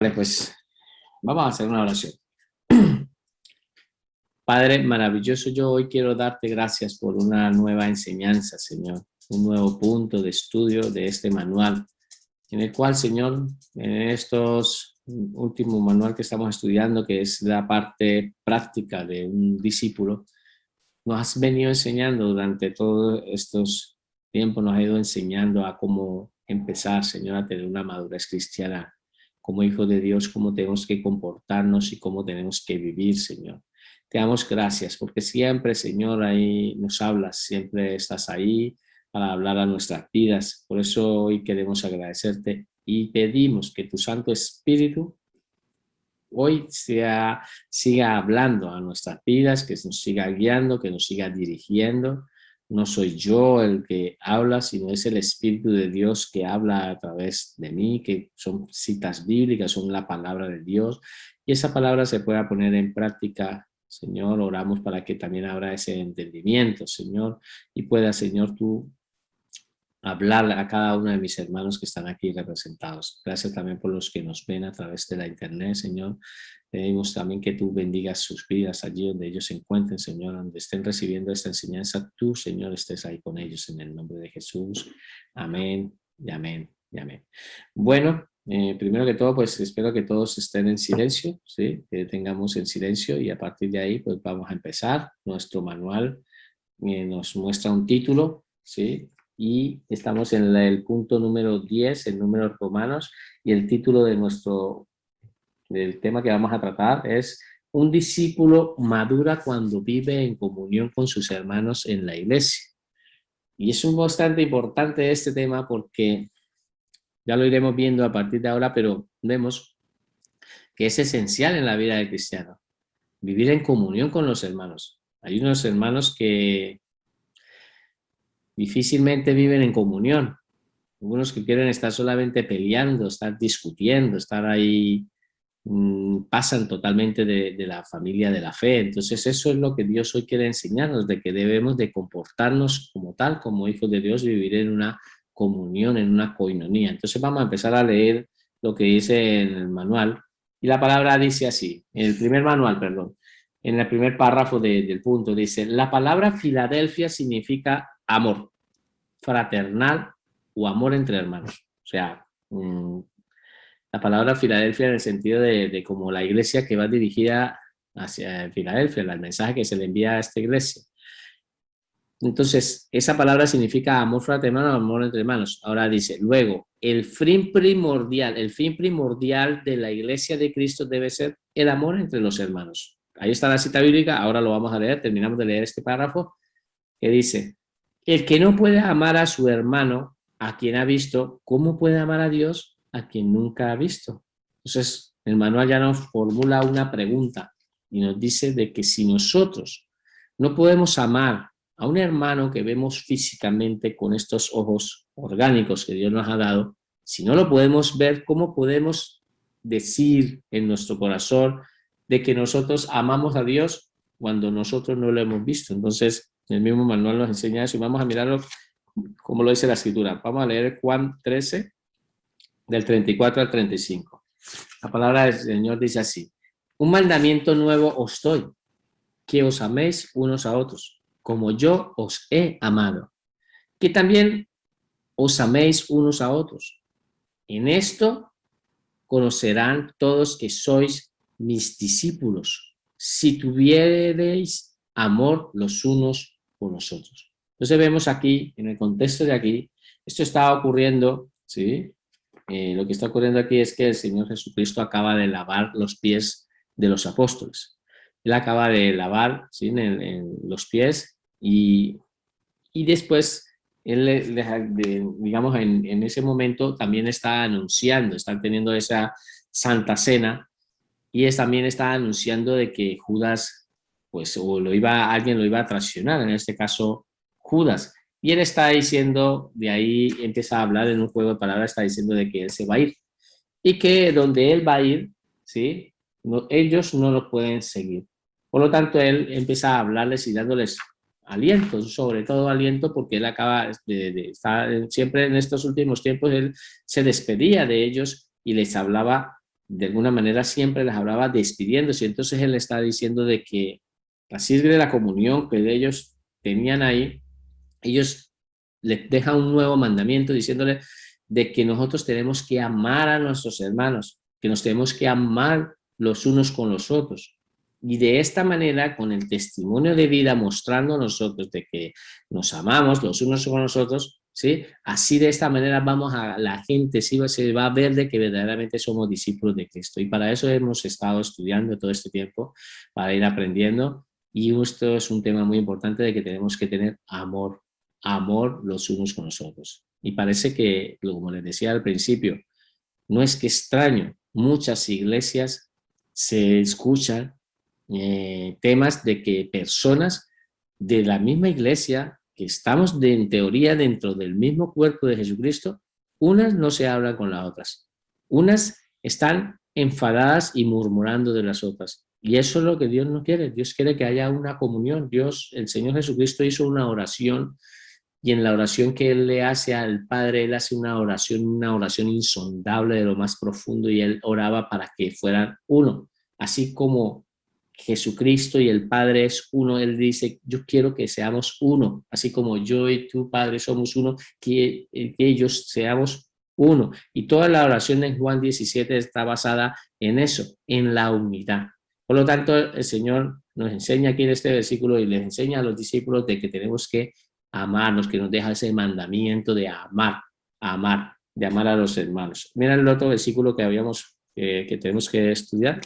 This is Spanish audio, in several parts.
Vale, pues vamos a hacer una oración. Padre maravilloso, yo hoy quiero darte gracias por una nueva enseñanza, Señor, un nuevo punto de estudio de este manual, en el cual, Señor, en estos últimos manual que estamos estudiando, que es la parte práctica de un discípulo, nos has venido enseñando durante todos estos tiempos, nos has ido enseñando a cómo empezar, Señor, a tener una madurez cristiana como hijos de Dios, cómo tenemos que comportarnos y cómo tenemos que vivir, Señor. Te damos gracias porque siempre, Señor, ahí nos hablas, siempre estás ahí para hablar a nuestras vidas. Por eso hoy queremos agradecerte y pedimos que tu Santo Espíritu hoy siga hablando a nuestras vidas, que nos siga guiando, que nos siga dirigiendo. No soy yo el que habla, sino es el Espíritu de Dios que habla a través de mí, que son citas bíblicas, son la palabra de Dios, y esa palabra se pueda poner en práctica. Señor, oramos para que también abra ese entendimiento, Señor, y pueda, Señor, tú hablar a cada uno de mis hermanos que están aquí representados. Gracias también por los que nos ven a través de la internet, Señor. Pedimos también que tú bendigas sus vidas allí donde ellos se encuentren, Señor, donde estén recibiendo esta enseñanza. Tú, Señor, estés ahí con ellos en el nombre de Jesús. Amén y amén y amén. Bueno, primero que todo, pues espero que todos estén en silencio, ¿sí? Que tengamos en silencio y a partir de ahí, pues vamos a empezar. Nuestro manual nos muestra un título, ¿sí? Y estamos en el punto número 10, el número romanos, y el título del tema que vamos a tratar es un discípulo madura cuando vive en comunión con sus hermanos en la iglesia. Y es bastante importante este tema porque ya lo iremos viendo a partir de ahora, pero vemos que es esencial en la vida del cristiano, vivir en comunión con los hermanos. Hay unos hermanos que difícilmente viven en comunión. Algunos que quieren estar solamente peleando, estar discutiendo, estar ahí, pasan totalmente de la familia de la fe. Entonces eso es lo que Dios hoy quiere enseñarnos, de que debemos de comportarnos como tal, como hijos de Dios, y vivir en una comunión, en una coinonía. Entonces vamos a empezar a leer lo que dice en el manual. Y la palabra dice así, en el primer manual, perdón, en el primer párrafo del punto, dice, la palabra Filadelfia significa amor fraternal o amor entre hermanos. O sea, la palabra Filadelfia en el sentido de como la iglesia que va dirigida hacia Filadelfia, el mensaje que se le envía a esta iglesia. Entonces, esa palabra significa amor fraternal o amor entre hermanos. Ahora dice, luego, el fin primordial de la iglesia de Cristo debe ser el amor entre los hermanos. Ahí está la cita bíblica, ahora lo vamos a leer, terminamos de leer este párrafo, que dice, el que no puede amar a su hermano, a quien ha visto, ¿cómo puede amar a Dios a quien nunca ha visto? Entonces, el manual ya nos formula una pregunta y nos dice de que si nosotros no podemos amar a un hermano que vemos físicamente con estos ojos orgánicos que Dios nos ha dado, si no lo podemos ver, ¿cómo podemos decir en nuestro corazón de que nosotros amamos a Dios cuando nosotros no lo hemos visto? Entonces, el mismo manual nos enseña eso y vamos a mirarlo como lo dice la escritura. Vamos a leer Juan 13, del 34 al 35. La palabra del Señor dice así, un mandamiento nuevo os doy, que os améis unos a otros, como yo os he amado, que también os améis unos a otros. En esto conocerán todos que sois mis discípulos, si tuviereis amor los unos por los otros. Entonces vemos aquí, en el contexto de aquí, esto está ocurriendo, ¿sí? Lo que está ocurriendo aquí es que el Señor Jesucristo acaba de lavar los pies de los apóstoles. Él acaba de lavar, ¿sí? en los pies y después él, digamos, en ese momento también está anunciando, están teniendo esa Santa Cena y también está anunciando de que Judas, pues, o alguien lo iba a traicionar, en este caso Judas. Y él está diciendo, de ahí empieza a hablar en un juego de palabras, está diciendo de que él se va a ir y que donde él va a ir, ¿sí? No, ellos no lo pueden seguir. Por lo tanto, él empieza a hablarles y dándoles aliento, sobre todo aliento porque él acaba de estar siempre en estos últimos tiempos, él se despedía de ellos y les hablaba de alguna manera siempre les hablaba despidiéndose. Entonces él está diciendo de que así de la comunión que ellos tenían ahí, ellos les dejan un nuevo mandamiento diciéndole de que nosotros tenemos que amar a nuestros hermanos, que nos tenemos que amar los unos con los otros. Y de esta manera, con el testimonio de vida mostrando a nosotros de que nos amamos los unos con los otros, ¿sí? Así de esta manera vamos a la gente, sí, se va a ver de que verdaderamente somos discípulos de Cristo. Y para eso hemos estado estudiando todo este tiempo, para ir aprendiendo. Y esto es un tema muy importante de que tenemos que tener amor, amor los unos con los otros. Y parece que, como les decía al principio, no es que extraño, muchas iglesias se escuchan temas de que personas de la misma iglesia, que estamos en teoría dentro del mismo cuerpo de Jesucristo, unas no se hablan con las otras, unas están enfadadas y murmurando de las otras. Y eso es lo que Dios no quiere. Dios quiere que haya una comunión. Dios, el Señor Jesucristo hizo una oración, y en la oración que Él le hace al Padre, Él hace una oración insondable de lo más profundo, y Él oraba para que fueran uno. Así como Jesucristo y el Padre es uno, Él dice, yo quiero que seamos uno, así como yo y tu Padre somos uno, que ellos seamos uno. Y toda la oración en Juan 17 está basada en eso, en la unidad. Por lo tanto, el Señor nos enseña aquí en este versículo y les enseña a los discípulos de que tenemos que amarnos, que nos deja ese mandamiento de amar, amar, de amar a los hermanos. Mira el otro versículo que habíamos, que tenemos que estudiar.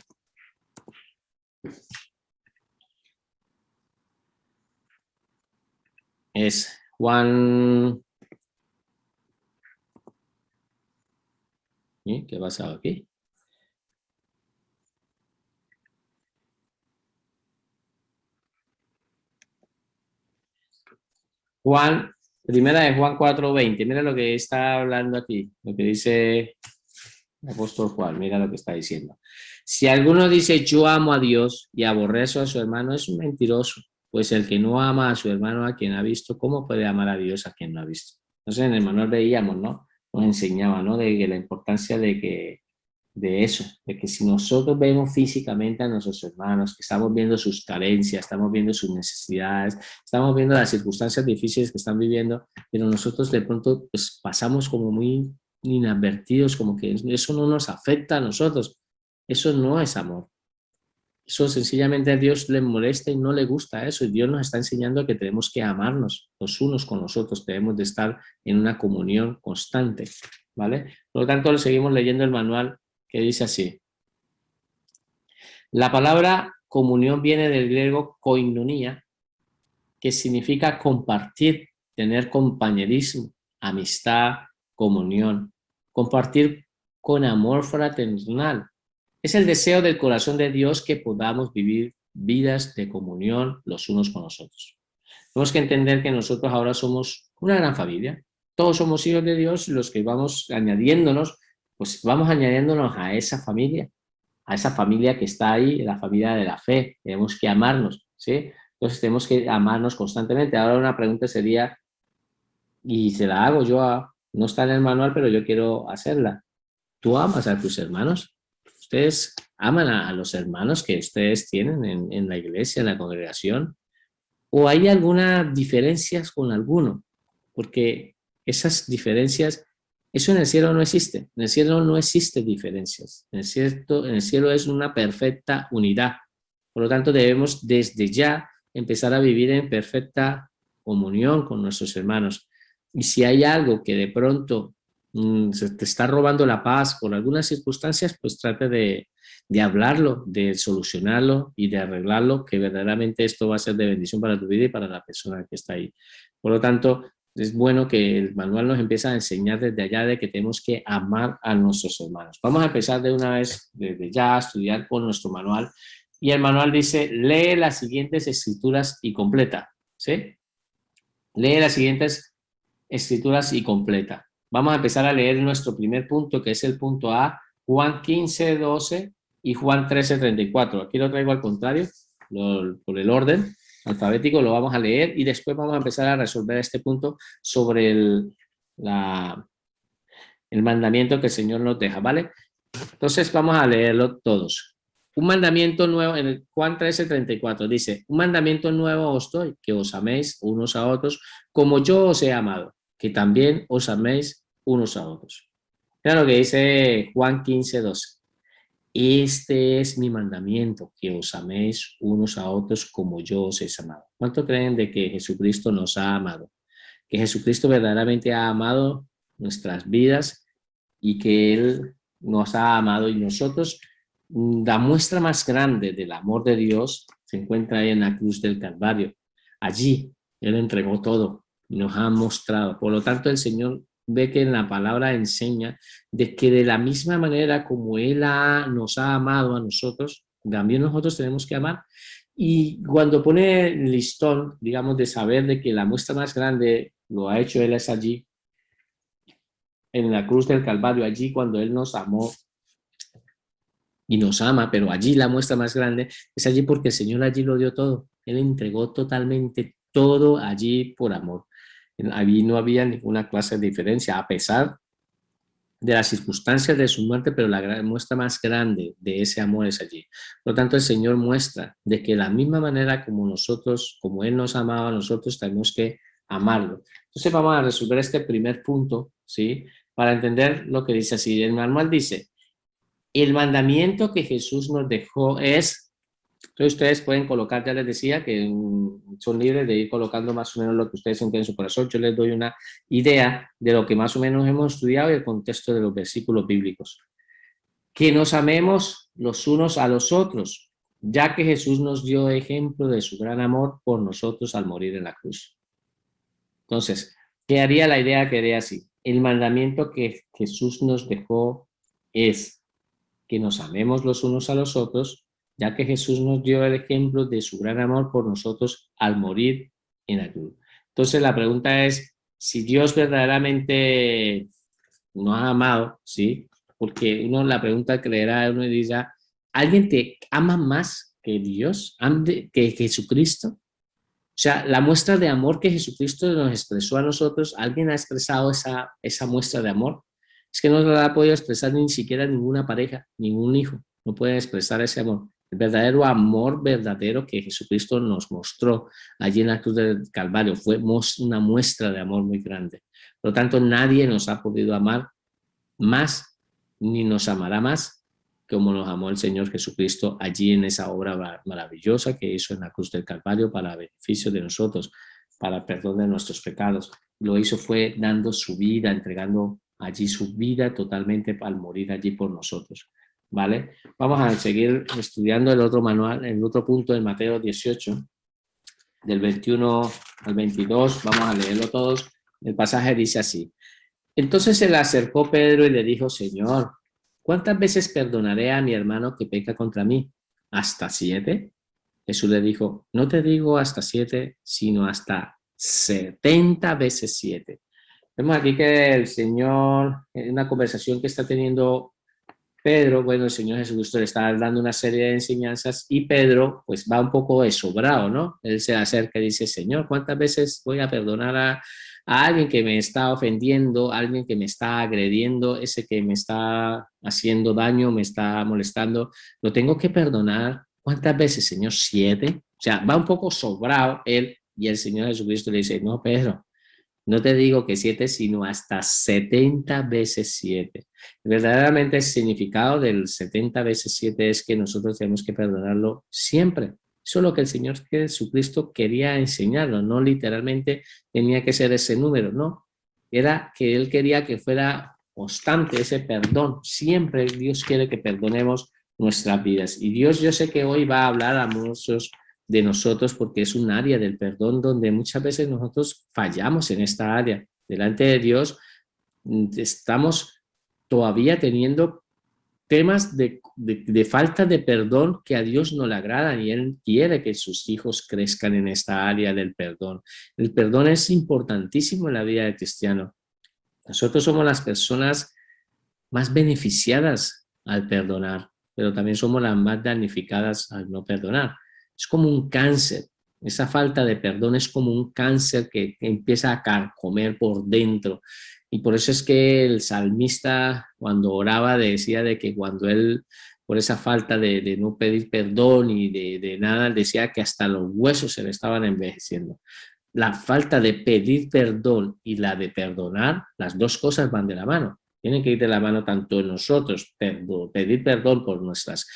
Es Juan. ¿Qué ha pasado aquí? Juan, primera de Juan 4:20. Mira lo que está hablando aquí, lo que dice el apóstol Juan. Mira lo que está diciendo. Si alguno dice yo amo a Dios y aborrezo a su hermano, es un mentiroso. Pues el que no ama a su hermano a quien ha visto, ¿cómo puede amar a Dios a quien no ha visto? Entonces en el manual veíamos, ¿no? Nos enseñaba, ¿no? De la importancia de eso, de que si nosotros vemos físicamente a nuestros hermanos, que estamos viendo sus carencias, estamos viendo sus necesidades, estamos viendo las circunstancias difíciles que están viviendo, pero nosotros de pronto pues, pasamos como muy inadvertidos, como que eso no nos afecta a nosotros, eso no es amor. Eso sencillamente a Dios le molesta y no le gusta eso. Y Dios nos está enseñando que tenemos que amarnos los unos con los otros, debemos de estar en una comunión constante, ¿vale? Por lo tanto, seguimos leyendo el manual que dice así. La palabra comunión viene del griego koinonia, que significa compartir, tener compañerismo, amistad, comunión, compartir con amor fraternal. Es el deseo del corazón de Dios que podamos vivir vidas de comunión los unos con los otros. Tenemos que entender que nosotros ahora somos una gran familia. Todos somos hijos de Dios y los que vamos añadiéndonos, pues vamos añadiéndonos a esa familia que está ahí, la familia de la fe. Tenemos que amarnos, ¿sí? Entonces tenemos que amarnos constantemente. Ahora una pregunta sería, y se la hago yo, no está en el manual, pero yo quiero hacerla. ¿Tú amas a tus hermanos? ¿Ustedes aman a los hermanos que ustedes tienen en la iglesia, en la congregación? ¿O hay algunas diferencias con alguno? Porque esas diferencias, eso en el cielo no existe. En el cielo no existen diferencias. En el cielo es una perfecta unidad. Por lo tanto, debemos desde ya empezar a vivir en perfecta comunión con nuestros hermanos. Y si hay algo que de pronto se te está robando la paz por algunas circunstancias, pues trate de hablarlo, de solucionarlo y de arreglarlo, que verdaderamente esto va a ser de bendición para tu vida y para la persona que está ahí. Por lo tanto, es bueno que el manual nos empiece a enseñar desde allá de que tenemos que amar a nuestros hermanos. Vamos a empezar de una vez, desde ya, a estudiar con nuestro manual. Y el manual dice, lee las siguientes escrituras y completa. ¿Sí? Lee las siguientes escrituras y completa. Vamos a empezar a leer nuestro primer punto, que es el punto A, Juan 15:12 y Juan 13:34. Aquí lo traigo al contrario, por el orden alfabético, lo vamos a leer y después vamos a empezar a resolver este punto sobre el mandamiento que el Señor nos deja, ¿vale? Entonces vamos a leerlo todos. Un mandamiento nuevo, en el Juan 13:34 dice, un mandamiento nuevo os doy, que os améis unos a otros, como yo os he amado, que también os améis unos a otros. Mira lo que dice Juan 15:12. Este es mi mandamiento, que os améis unos a otros como yo os he amado. ¿Cuánto creen de que Jesucristo nos ha amado? Que Jesucristo verdaderamente ha amado nuestras vidas y que Él nos ha amado y nosotros, la muestra más grande del amor de Dios se encuentra ahí en la cruz del Calvario. Allí Él entregó todo y nos ha mostrado. Por lo tanto, el Señor ve que en la palabra enseña de que de la misma manera como Él nos ha amado a nosotros, también nosotros tenemos que amar. Y cuando pone el listón, digamos, de saber de que la muestra más grande lo ha hecho Él es allí, en la cruz del Calvario, allí cuando Él nos amó y nos ama, pero allí la muestra más grande es allí porque el Señor allí lo dio todo. Él entregó totalmente todo allí por amor. Allí no había ninguna clase de diferencia, a pesar de las circunstancias de su muerte, pero la muestra más grande de ese amor es allí. Por lo tanto, el Señor muestra de que de la misma manera como nosotros, como Él nos amaba a nosotros, tenemos que amarlo. Entonces vamos a resolver este primer punto, ¿sí? Para entender lo que dice así. El manual dice, el mandamiento que Jesús nos dejó es, entonces ustedes pueden colocar, ya les decía que son libres de ir colocando más o menos lo que ustedes sienten en su corazón. Yo les doy una idea de lo que más o menos hemos estudiado y el contexto de los versículos bíblicos. Que nos amemos los unos a los otros, ya que Jesús nos dio ejemplo de su gran amor por nosotros al morir en la cruz. Entonces, ¿qué haría la idea? Que haría así. El mandamiento que Jesús nos dejó es que nos amemos los unos a los otros, ya que Jesús nos dio el ejemplo de su gran amor por nosotros al morir en la cruz. Entonces la pregunta es, si Dios verdaderamente nos ha amado, ¿sí? Porque uno la pregunta que le da a uno y dice, ¿alguien te ama más que Dios, que Jesucristo? O sea, la muestra de amor que Jesucristo nos expresó a nosotros, ¿alguien ha expresado esa muestra de amor? Es que no la ha podido expresar ni siquiera ninguna pareja, ningún hijo, no puede expresar ese amor. El verdadero amor verdadero que Jesucristo nos mostró allí en la cruz del Calvario fue una muestra de amor muy grande. Por lo tanto, nadie nos ha podido amar más, ni nos amará más como nos amó el Señor Jesucristo allí en esa obra maravillosa que hizo en la cruz del Calvario para beneficio de nosotros, para el perdón de nuestros pecados. Lo hizo fue dando su vida, entregando allí su vida totalmente al morir allí por nosotros. ¿Vale? Vamos a seguir estudiando el otro manual, el otro punto de Mateo 18, del 21 al 22. Vamos a leerlo todos. El pasaje dice así. Entonces se le acercó Pedro y le dijo, Señor, ¿cuántas veces perdonaré a mi hermano que peca contra mí? ¿Hasta 7? Jesús le dijo, no te digo hasta 7, sino hasta 70 veces 7. Vemos aquí que el Señor, en una conversación que está teniendo Pedro, bueno, el Señor Jesucristo le está dando una serie de enseñanzas y Pedro pues va un poco desobrado, ¿no? Él se acerca y dice, Señor, ¿cuántas veces voy a perdonar a alguien que me está ofendiendo, a alguien que me está agrediendo, ese que me está haciendo daño, me está molestando? ¿Lo tengo que perdonar? ¿Cuántas veces, Señor? 7. O sea, va un poco sobrado él y el Señor Jesucristo le dice, no, Pedro, no te digo que 7, sino hasta 70 veces 7. Verdaderamente el significado del 70 veces 7 es que nosotros tenemos que perdonarlo siempre. Eso es lo que el Señor Jesucristo quería enseñarnos, no literalmente tenía que ser ese número, no. Era que Él quería que fuera constante ese perdón. Siempre Dios quiere que perdonemos nuestras vidas. Y Dios, yo sé que hoy va a hablar a muchos de nosotros porque es un área del perdón donde muchas veces nosotros fallamos en esta área. Delante de Dios estamos todavía teniendo temas de falta de perdón que a Dios no le agradan y Él quiere que sus hijos crezcan en esta área del perdón. El perdón es importantísimo en la vida del cristiano. Nosotros somos las personas más beneficiadas al perdonar, pero también somos las más damnificadas al no perdonar. Es como un cáncer. Esa falta de perdón es como un cáncer que empieza a carcomer por dentro Y por eso es que el salmista cuando oraba decía de que cuando él, por esa falta de no pedir perdón y de nada, decía que hasta los huesos se le estaban envejeciendo. La falta de pedir perdón y la de perdonar, las dos cosas van de la mano. Tienen que ir de la mano tanto en nosotros, pedir perdón por nuestras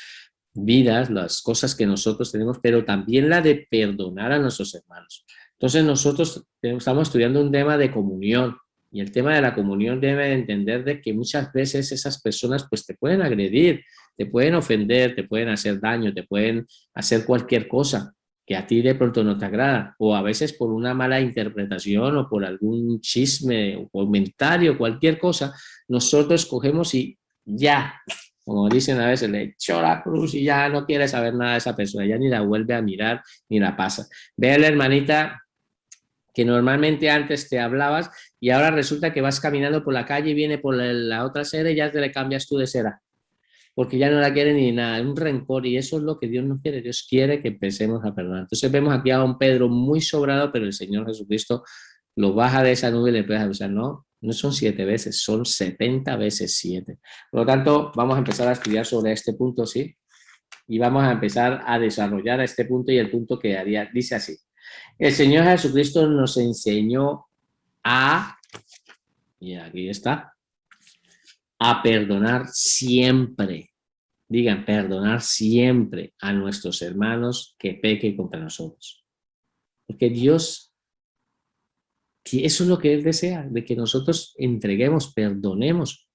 vidas, las cosas que nosotros tenemos, pero también la de perdonar a nuestros hermanos. Entonces nosotros estamos estudiando un tema de comunión y el tema de la comunión debe entender de que muchas veces esas personas pues te pueden agredir, te pueden ofender, te pueden hacer daño, te pueden hacer cualquier cosa que a ti de pronto no te agrada, o a veces por una mala interpretación o por algún chisme o comentario, cualquier cosa, nosotros cogemos y ya, como dicen a veces, le echó la cruz y ya no quiere saber nada de esa persona, ya ni la vuelve a mirar ni la pasa. Ve a la hermanita que normalmente antes te hablabas y ahora resulta que vas caminando por la calle y viene por la otra acera y ya te le cambias tú de cera porque ya no la quiere ni nada, es un rencor y eso es lo que Dios no quiere, Dios quiere que empecemos a perdonar. Entonces vemos aquí a un Pedro muy sobrado, pero el Señor Jesucristo lo baja de esa nube y le empieza a avisar, no, no son 7 veces, son 70 veces 7. Por lo tanto, vamos a empezar a estudiar sobre este punto, ¿sí? Y vamos a empezar a desarrollar este punto y el punto que haría, dice así, el Señor Jesucristo nos enseñó a, y aquí está, a perdonar siempre. Digan, perdonar siempre a nuestros hermanos que pequen contra nosotros. Porque Dios, eso es lo que Él desea, de que nosotros entreguemos, perdonemos.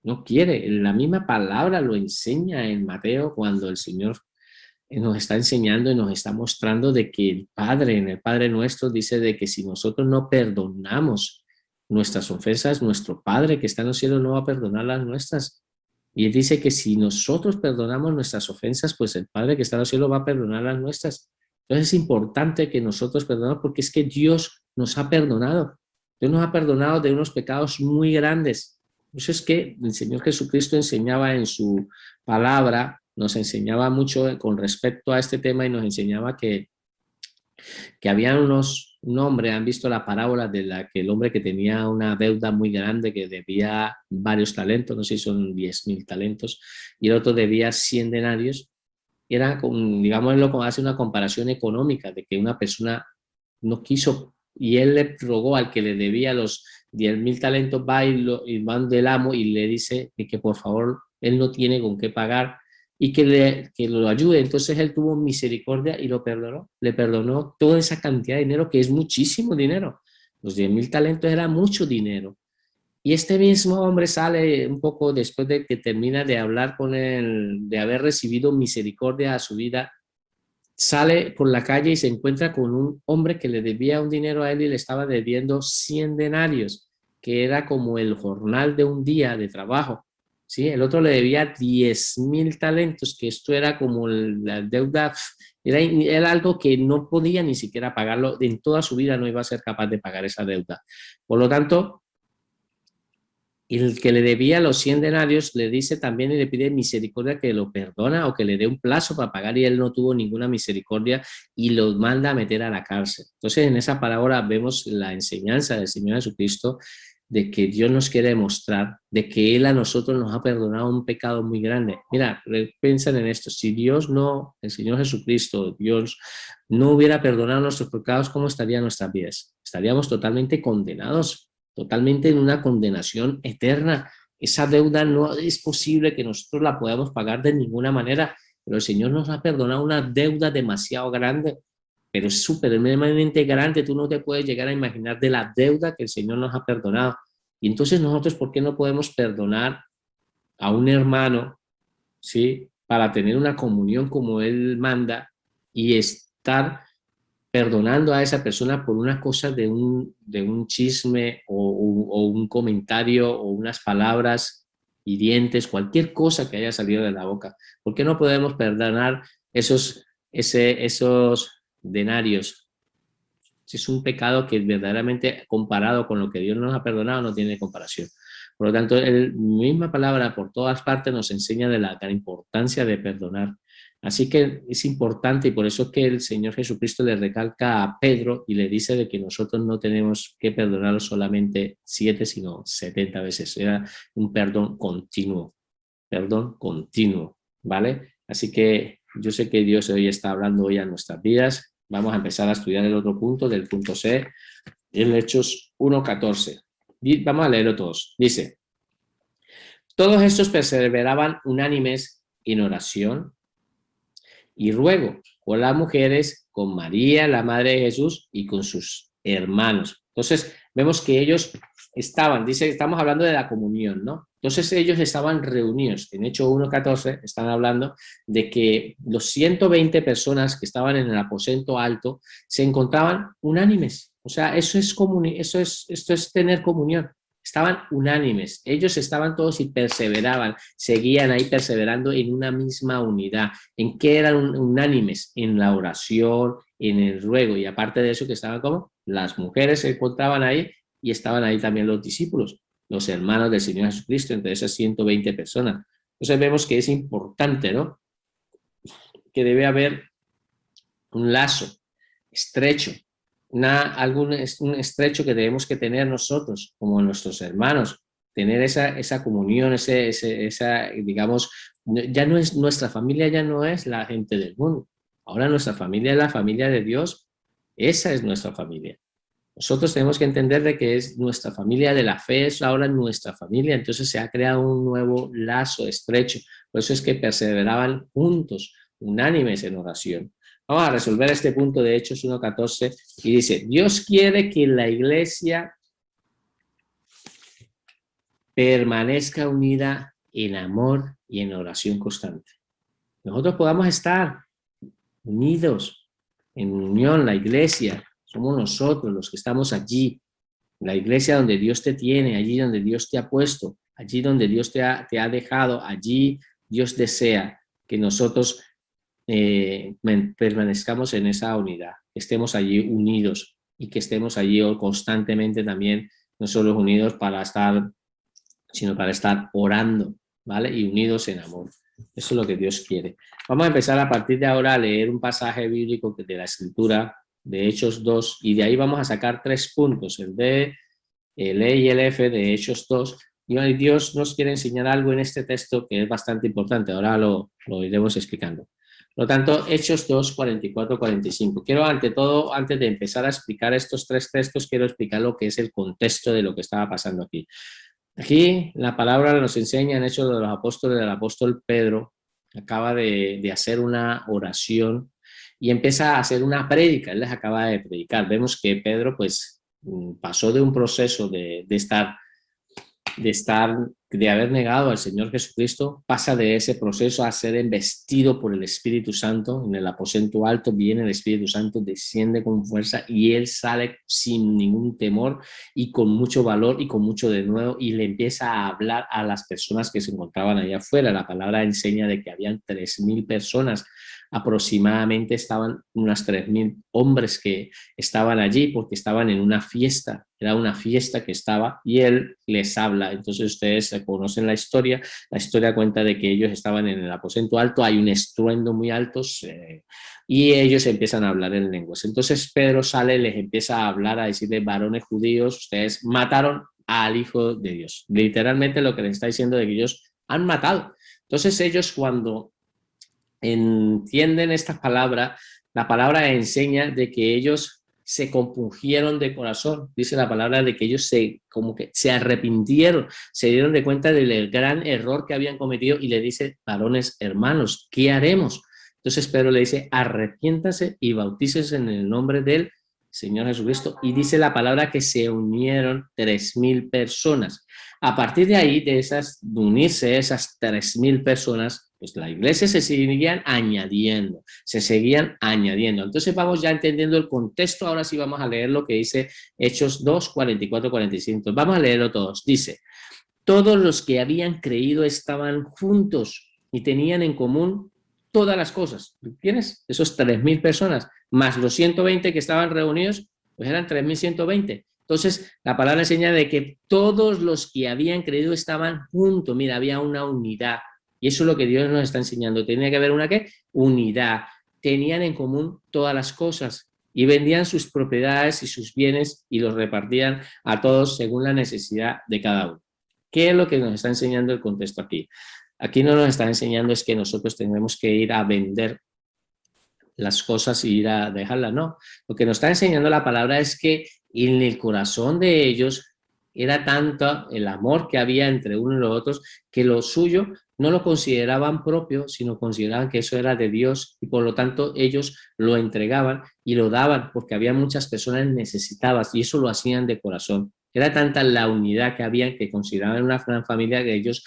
No quiere, la misma palabra lo enseña en Mateo cuando el Señor nos está enseñando y nos está mostrando de que el Padre, en el Padre nuestro, dice de que si nosotros no perdonamos nuestras ofensas, nuestro Padre que está en los cielos no va a perdonar las nuestras. Y él dice que si nosotros perdonamos nuestras ofensas, pues el Padre que está en los cielos va a perdonar las nuestras. Entonces es importante que nosotros perdonemos porque es que Dios nos ha perdonado. Dios nos ha perdonado de unos pecados muy grandes. Eso es que el Señor Jesucristo enseñaba en su palabra, nos enseñaba mucho con respecto a este tema y nos enseñaba que había un hombre, han visto la parábola de la que el hombre que tenía una deuda muy grande, que debía varios talentos, no sé si son 10.000 talentos, y el otro debía 100 denarios, y era, digámoslo, como hace una comparación económica de que una persona no quiso, y él le rogó al que le debía los 10.000 talentos, va y van del amo y le dice que por favor él no tiene con qué pagar y que lo ayude. Entonces él tuvo misericordia y lo perdonó. Le perdonó toda esa cantidad de dinero, que es muchísimo dinero. Los 10.000 talentos era mucho dinero. Y este mismo hombre sale un poco después de que termina de hablar con él, de haber recibido misericordia a su vida, sale por la calle y se encuentra con un hombre que le debía un dinero a él y le estaba debiendo 100 denarios, que era como el jornal de un día de trabajo. ¿Sí? El otro le debía 10.000 talentos, que esto era como la deuda, era algo que no podía ni siquiera pagarlo, en toda su vida no iba a ser capaz de pagar esa deuda. Por lo tanto, el que le debía los 100 denarios le dice también y le pide misericordia, que lo perdona o que le dé un plazo para pagar, y él no tuvo ninguna misericordia y lo manda a meter a la cárcel. Entonces en esa parábola vemos la enseñanza del Señor Jesucristo de que Dios nos quiere demostrar de que Él a nosotros nos ha perdonado un pecado muy grande. Mira, piensen en esto, si Dios no, el Señor Jesucristo, Dios no hubiera perdonado nuestros pecados, ¿cómo estarían nuestras vidas? Estaríamos totalmente condenados, totalmente en una condenación eterna. Esa deuda no es posible que nosotros la podamos pagar de ninguna manera, pero el Señor nos ha perdonado una deuda demasiado grande, pero es súper grande, tú no te puedes llegar a imaginar de la deuda que el Señor nos ha perdonado. Y entonces nosotros, ¿por qué no podemos perdonar a un hermano, ¿sí? Para tener una comunión como Él manda y estar perdonando a esa persona por una cosa de un chisme o un comentario o unas palabras hirientes, cualquier cosa que haya salido de la boca? ¿Por qué no podemos perdonar esos denarios? Si es un pecado que verdaderamente comparado con lo que Dios nos ha perdonado no tiene comparación. Por lo tanto, la misma palabra por todas partes nos enseña de la importancia de perdonar. Así que es importante y por eso es que el Señor Jesucristo le recalca a Pedro y le dice de que nosotros no tenemos que perdonar solamente 7, sino 70 veces. Era un perdón continuo, ¿vale? Así que yo sé que Dios hoy está hablando hoy a nuestras vidas. Vamos a empezar a estudiar el otro punto, del punto C, en Hechos 1:14. Vamos a leerlo todos. Dice, todos estos perseveraban unánimes en oración y ruego con las mujeres, con María, la madre de Jesús, y con sus hermanos. Entonces, vemos que ellos estaban, dice, estamos hablando de la comunión, ¿no? Entonces ellos estaban reunidos. En Hechos 1:14 están hablando de que los 120 personas que estaban en el aposento alto se encontraban unánimes. O sea, esto es tener comunión. Estaban unánimes, ellos estaban todos y perseveraban, seguían ahí perseverando en una misma unidad. ¿En qué eran unánimes? En la oración, en el ruego, y aparte de eso que estaban como las mujeres se encontraban ahí y estaban ahí también los discípulos, los hermanos del Señor Jesucristo, entre esas 120 personas. Entonces vemos que es importante, ¿no? Que debe haber un lazo estrecho, un estrecho que debemos que tener nosotros como nuestros hermanos, tener esa comunión, esa, digamos, ya no es nuestra familia, ya no es la gente del mundo. Ahora nuestra familia es la familia de Dios. Esa es nuestra familia. Nosotros tenemos que entender de que es nuestra familia de la fe, es ahora nuestra familia, entonces se ha creado un nuevo lazo estrecho. Por eso es que perseveraban juntos, unánimes en oración. Vamos a resolver este punto de Hechos 1:14 y dice, Dios quiere que la iglesia permanezca unida en amor y en oración constante. Nosotros podamos estar unidos en unión, la iglesia, somos nosotros los que estamos allí, la iglesia donde Dios te tiene, allí donde Dios te ha puesto, allí donde Dios te ha dejado, allí Dios desea que nosotros permanezcamos en esa unidad, que estemos allí unidos y que estemos allí constantemente también, no solo unidos para estar, sino para estar orando, ¿vale? Y unidos en amor. Eso es lo que Dios quiere. Vamos a empezar a partir de ahora a leer un pasaje bíblico de la Escritura, de Hechos 2, y de ahí vamos a sacar 3 puntos, el D, el E y el F de Hechos 2. Y Dios nos quiere enseñar algo en este texto que es bastante importante. Ahora lo iremos explicando. Por lo tanto, Hechos 2, 44, 45. Quiero ante todo, antes de empezar a explicar estos 3 textos, quiero explicar lo que es el contexto de lo que estaba pasando aquí. Aquí la palabra nos enseña en Hechos de los Apóstoles, del apóstol Pedro acaba de hacer una oración y empieza a hacer una prédica, él les acaba de predicar. Vemos que Pedro pues pasó de un proceso de haber negado al Señor Jesucristo, pasa de ese proceso a ser embestido por el Espíritu Santo. En el aposento alto viene el Espíritu Santo, desciende con fuerza y él sale sin ningún temor y con mucho valor y con mucho denuedo y le empieza a hablar a las personas que se encontraban allá afuera. La palabra enseña de que habían 3,000 personas, aproximadamente estaban unas 3,000 hombres que estaban allí porque estaban en una fiesta, era una fiesta que estaba y él les habla. Entonces ustedes conocen la historia cuenta de que ellos estaban en el aposento alto, hay un estruendo muy alto y ellos empiezan a hablar en lenguas. Entonces Pedro sale, les empieza a hablar, a decirles, varones judíos, ustedes mataron al Hijo de Dios. Literalmente lo que les está diciendo de que ellos han matado. Entonces ellos cuando entienden estas palabras, la palabra enseña de que ellos se compungieron de corazón, dice la palabra de que ellos como que se arrepintieron, se dieron de cuenta del gran error que habían cometido y le dice, varones hermanos, ¿qué haremos? Entonces Pedro le dice, arrepiéntase y bautícese en el nombre del Señor Jesucristo, y dice la palabra que se unieron 3,000 personas. A partir de ahí, de unirse esas 3,000 personas, pues la iglesia se seguían añadiendo. Entonces vamos ya entendiendo el contexto. Ahora sí vamos a leer lo que dice Hechos 2, 44, 45. Vamos a leerlo todos. Dice, todos los que habían creído estaban juntos y tenían en común todas las cosas. ¿Tienes? Esos 3,000 personas, más los 120 que estaban reunidos, pues eran 3,120. Entonces, la palabra enseña de que todos los que habían creído estaban juntos. Mira, había una unidad. Y eso es lo que Dios nos está enseñando. Tenía que haber una ¿qué? Unidad. Tenían en común todas las cosas y vendían sus propiedades y sus bienes y los repartían a todos según la necesidad de cada uno. ¿Qué es lo que nos está enseñando el contexto aquí? Aquí no nos está enseñando es que nosotros tenemos que ir a vender las cosas y ir a dejarlas, no. Lo que nos está enseñando la palabra es que en el corazón de ellos era tanto el amor que había entre unos y los otros que lo suyo no lo consideraban propio, sino consideraban que eso era de Dios y por lo tanto ellos lo entregaban y lo daban porque había muchas personas necesitadas y eso lo hacían de corazón. Era tanta la unidad que había que consideraban una gran familia que ellos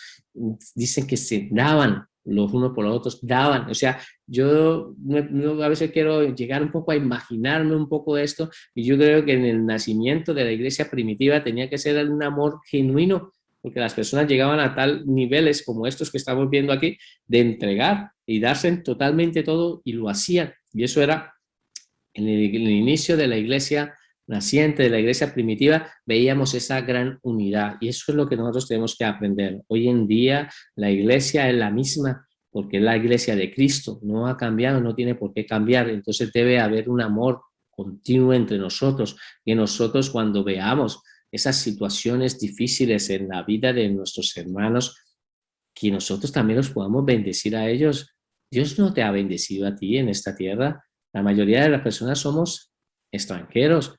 dicen que se daban los unos por los otros, daban, o sea, yo a veces quiero llegar un poco a imaginarme un poco esto y yo creo que en el nacimiento de la iglesia primitiva tenía que ser un amor genuino porque las personas llegaban a tal niveles como estos que estamos viendo aquí de entregar y darse totalmente todo y lo hacían y eso era en el inicio de la iglesia naciente, de la iglesia primitiva, veíamos esa gran unidad y eso es lo que nosotros tenemos que aprender. Hoy en día la iglesia es la misma porque es la iglesia de Cristo, no ha cambiado, no tiene por qué cambiar, entonces debe haber un amor continuo entre nosotros, que nosotros cuando veamos esas situaciones difíciles en la vida de nuestros hermanos, que nosotros también los podamos bendecir a ellos. Dios no te ha bendecido a ti en esta tierra. La mayoría de las personas somos extranjeros,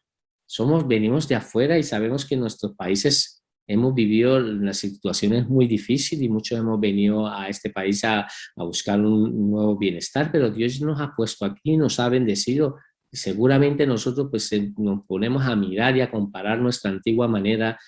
venimos de afuera y sabemos que en nuestros países hemos vivido las situaciones muy difíciles y muchos hemos venido a este país a buscar un nuevo bienestar, pero Dios nos ha puesto aquí, nos ha bendecido. Seguramente nosotros pues nos ponemos a mirar y a comparar nuestra antigua manera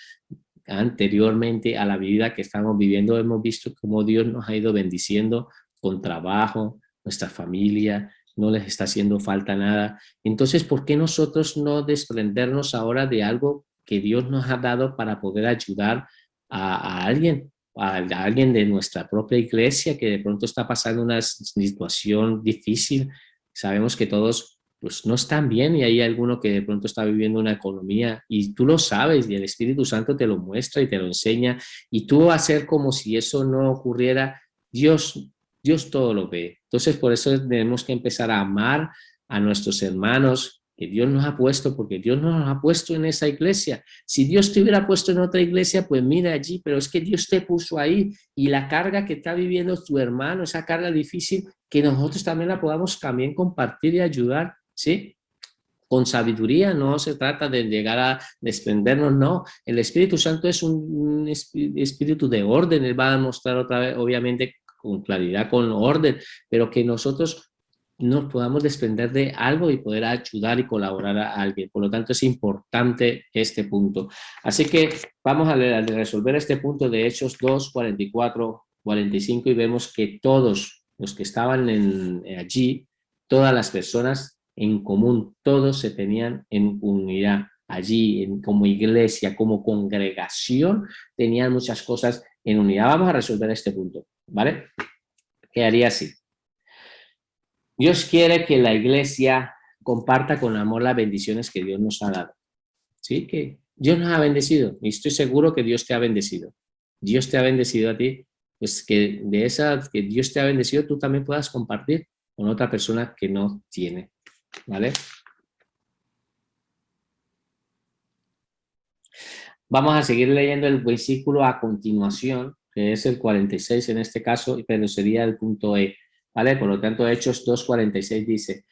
anteriormente a la vida que estamos viviendo. Hemos visto cómo Dios nos ha ido bendiciendo con trabajo, nuestra familia, no les está haciendo falta nada. Entonces, ¿por qué nosotros no desprendernos ahora de algo que Dios nos ha dado para poder ayudar a alguien? A alguien de nuestra propia iglesia que de pronto está pasando una situación difícil. Sabemos que todos pues no están bien y hay alguno que de pronto está viviendo una economía y tú lo sabes y el Espíritu Santo te lo muestra y te lo enseña y tú hacer como si eso no ocurriera. Dios todo lo ve. Entonces por eso tenemos que empezar a amar a nuestros hermanos que Dios nos ha puesto, porque Dios nos ha puesto en esa iglesia. Si Dios te hubiera puesto en otra iglesia, pues mira allí, pero es que Dios te puso ahí y la carga que está viviendo tu hermano, esa carga difícil, que nosotros también la podamos también compartir y ayudar, ¿sí? Con sabiduría, no se trata de llegar a desprendernos, no. El Espíritu Santo es un espíritu de orden, Él va a mostrar otra vez, obviamente, con claridad, con orden, pero que nosotros nos podamos desprender de algo y poder ayudar y colaborar a alguien. Por lo tanto, es importante este punto. Así que vamos a resolver este punto de Hechos 2, 44, 45 y vemos que todos los que estaban allí, todas las personas en común, todos se tenían en unidad. Allí, como iglesia, como congregación, tenían muchas cosas en unidad. Vamos a resolver este punto, ¿vale? Quedaría así. Dios quiere que la iglesia comparta con amor las bendiciones que Dios nos ha dado. ¿Sí? Que Dios nos ha bendecido y estoy seguro que Dios te ha bendecido. Dios te ha bendecido a ti, pues que de esa que Dios te ha bendecido tú también puedas compartir con otra persona que no tiene. ¿Vale? Vamos a seguir leyendo el versículo a continuación, que es el 46 en este caso, pero sería el punto E. ¿Vale? Por lo tanto, Hechos 2:46 dice,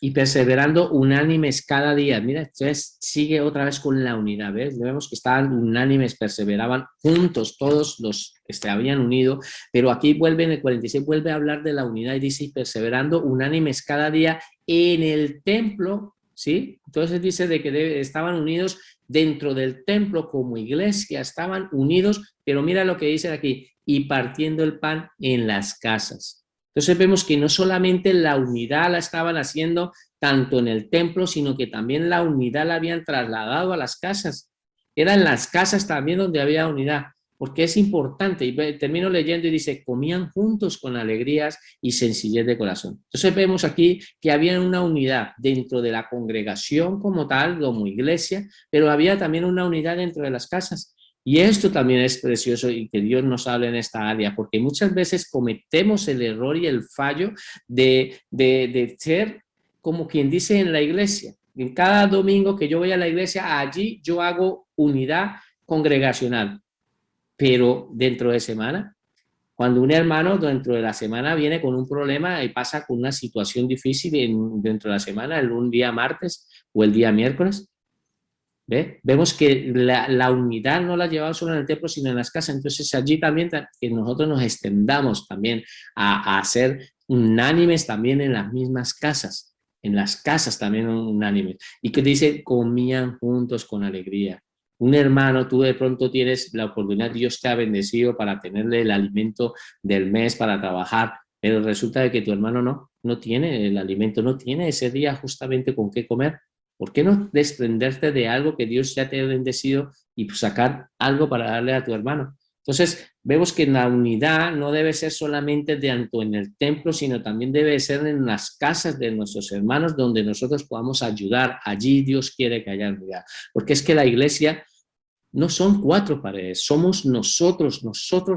y perseverando unánimes cada día. Mira, entonces sigue otra vez con la unidad, ¿ves? Vemos que estaban unánimes, perseveraban juntos, todos los que se habían unido, pero aquí vuelve en el 46, vuelve a hablar de la unidad y dice, y perseverando unánimes cada día en el templo, ¿sí? Entonces dice de que estaban unidos dentro del templo como iglesia, estaban unidos, pero mira lo que dice aquí, y partiendo el pan en las casas. Entonces vemos que no solamente la unidad la estaban haciendo tanto en el templo, sino que también la unidad la habían trasladado a las casas. Eran las casas también donde había unidad, porque es importante. Y termino leyendo y dice, comían juntos con alegrías y sencillez de corazón. Entonces vemos aquí que había una unidad dentro de la congregación como tal, como iglesia, pero había también una unidad dentro de las casas. Y esto también es precioso y que Dios nos hable en esta área, porque muchas veces cometemos el error y el fallo de ser como quien dice en la iglesia. En cada domingo que yo voy a la iglesia, allí yo hago unidad congregacional, pero dentro de semana, cuando un hermano dentro de la semana viene con un problema y pasa con una situación difícil dentro de la semana, un día martes o el día miércoles, ¿ve? Vemos que la unidad no la llevamos solo en el templo, sino en las casas. Entonces allí también que nosotros nos extendamos también a ser unánimes también en las mismas casas, en las casas también unánimes. Y que dice, comían juntos con alegría. Un hermano, tú de pronto tienes la oportunidad, Dios te ha bendecido para tenerle el alimento del mes para trabajar, pero resulta de que tu hermano no tiene el alimento, no tiene ese día justamente con qué comer. ¿Por qué no desprenderte de algo que Dios ya te ha bendecido y sacar algo para darle a tu hermano? Entonces, vemos que la unidad no debe ser solamente tanto en el templo, sino también debe ser en las casas de nuestros hermanos, donde nosotros podamos ayudar. Allí Dios quiere que haya unidad. Porque es que la iglesia no son cuatro paredes, somos nosotros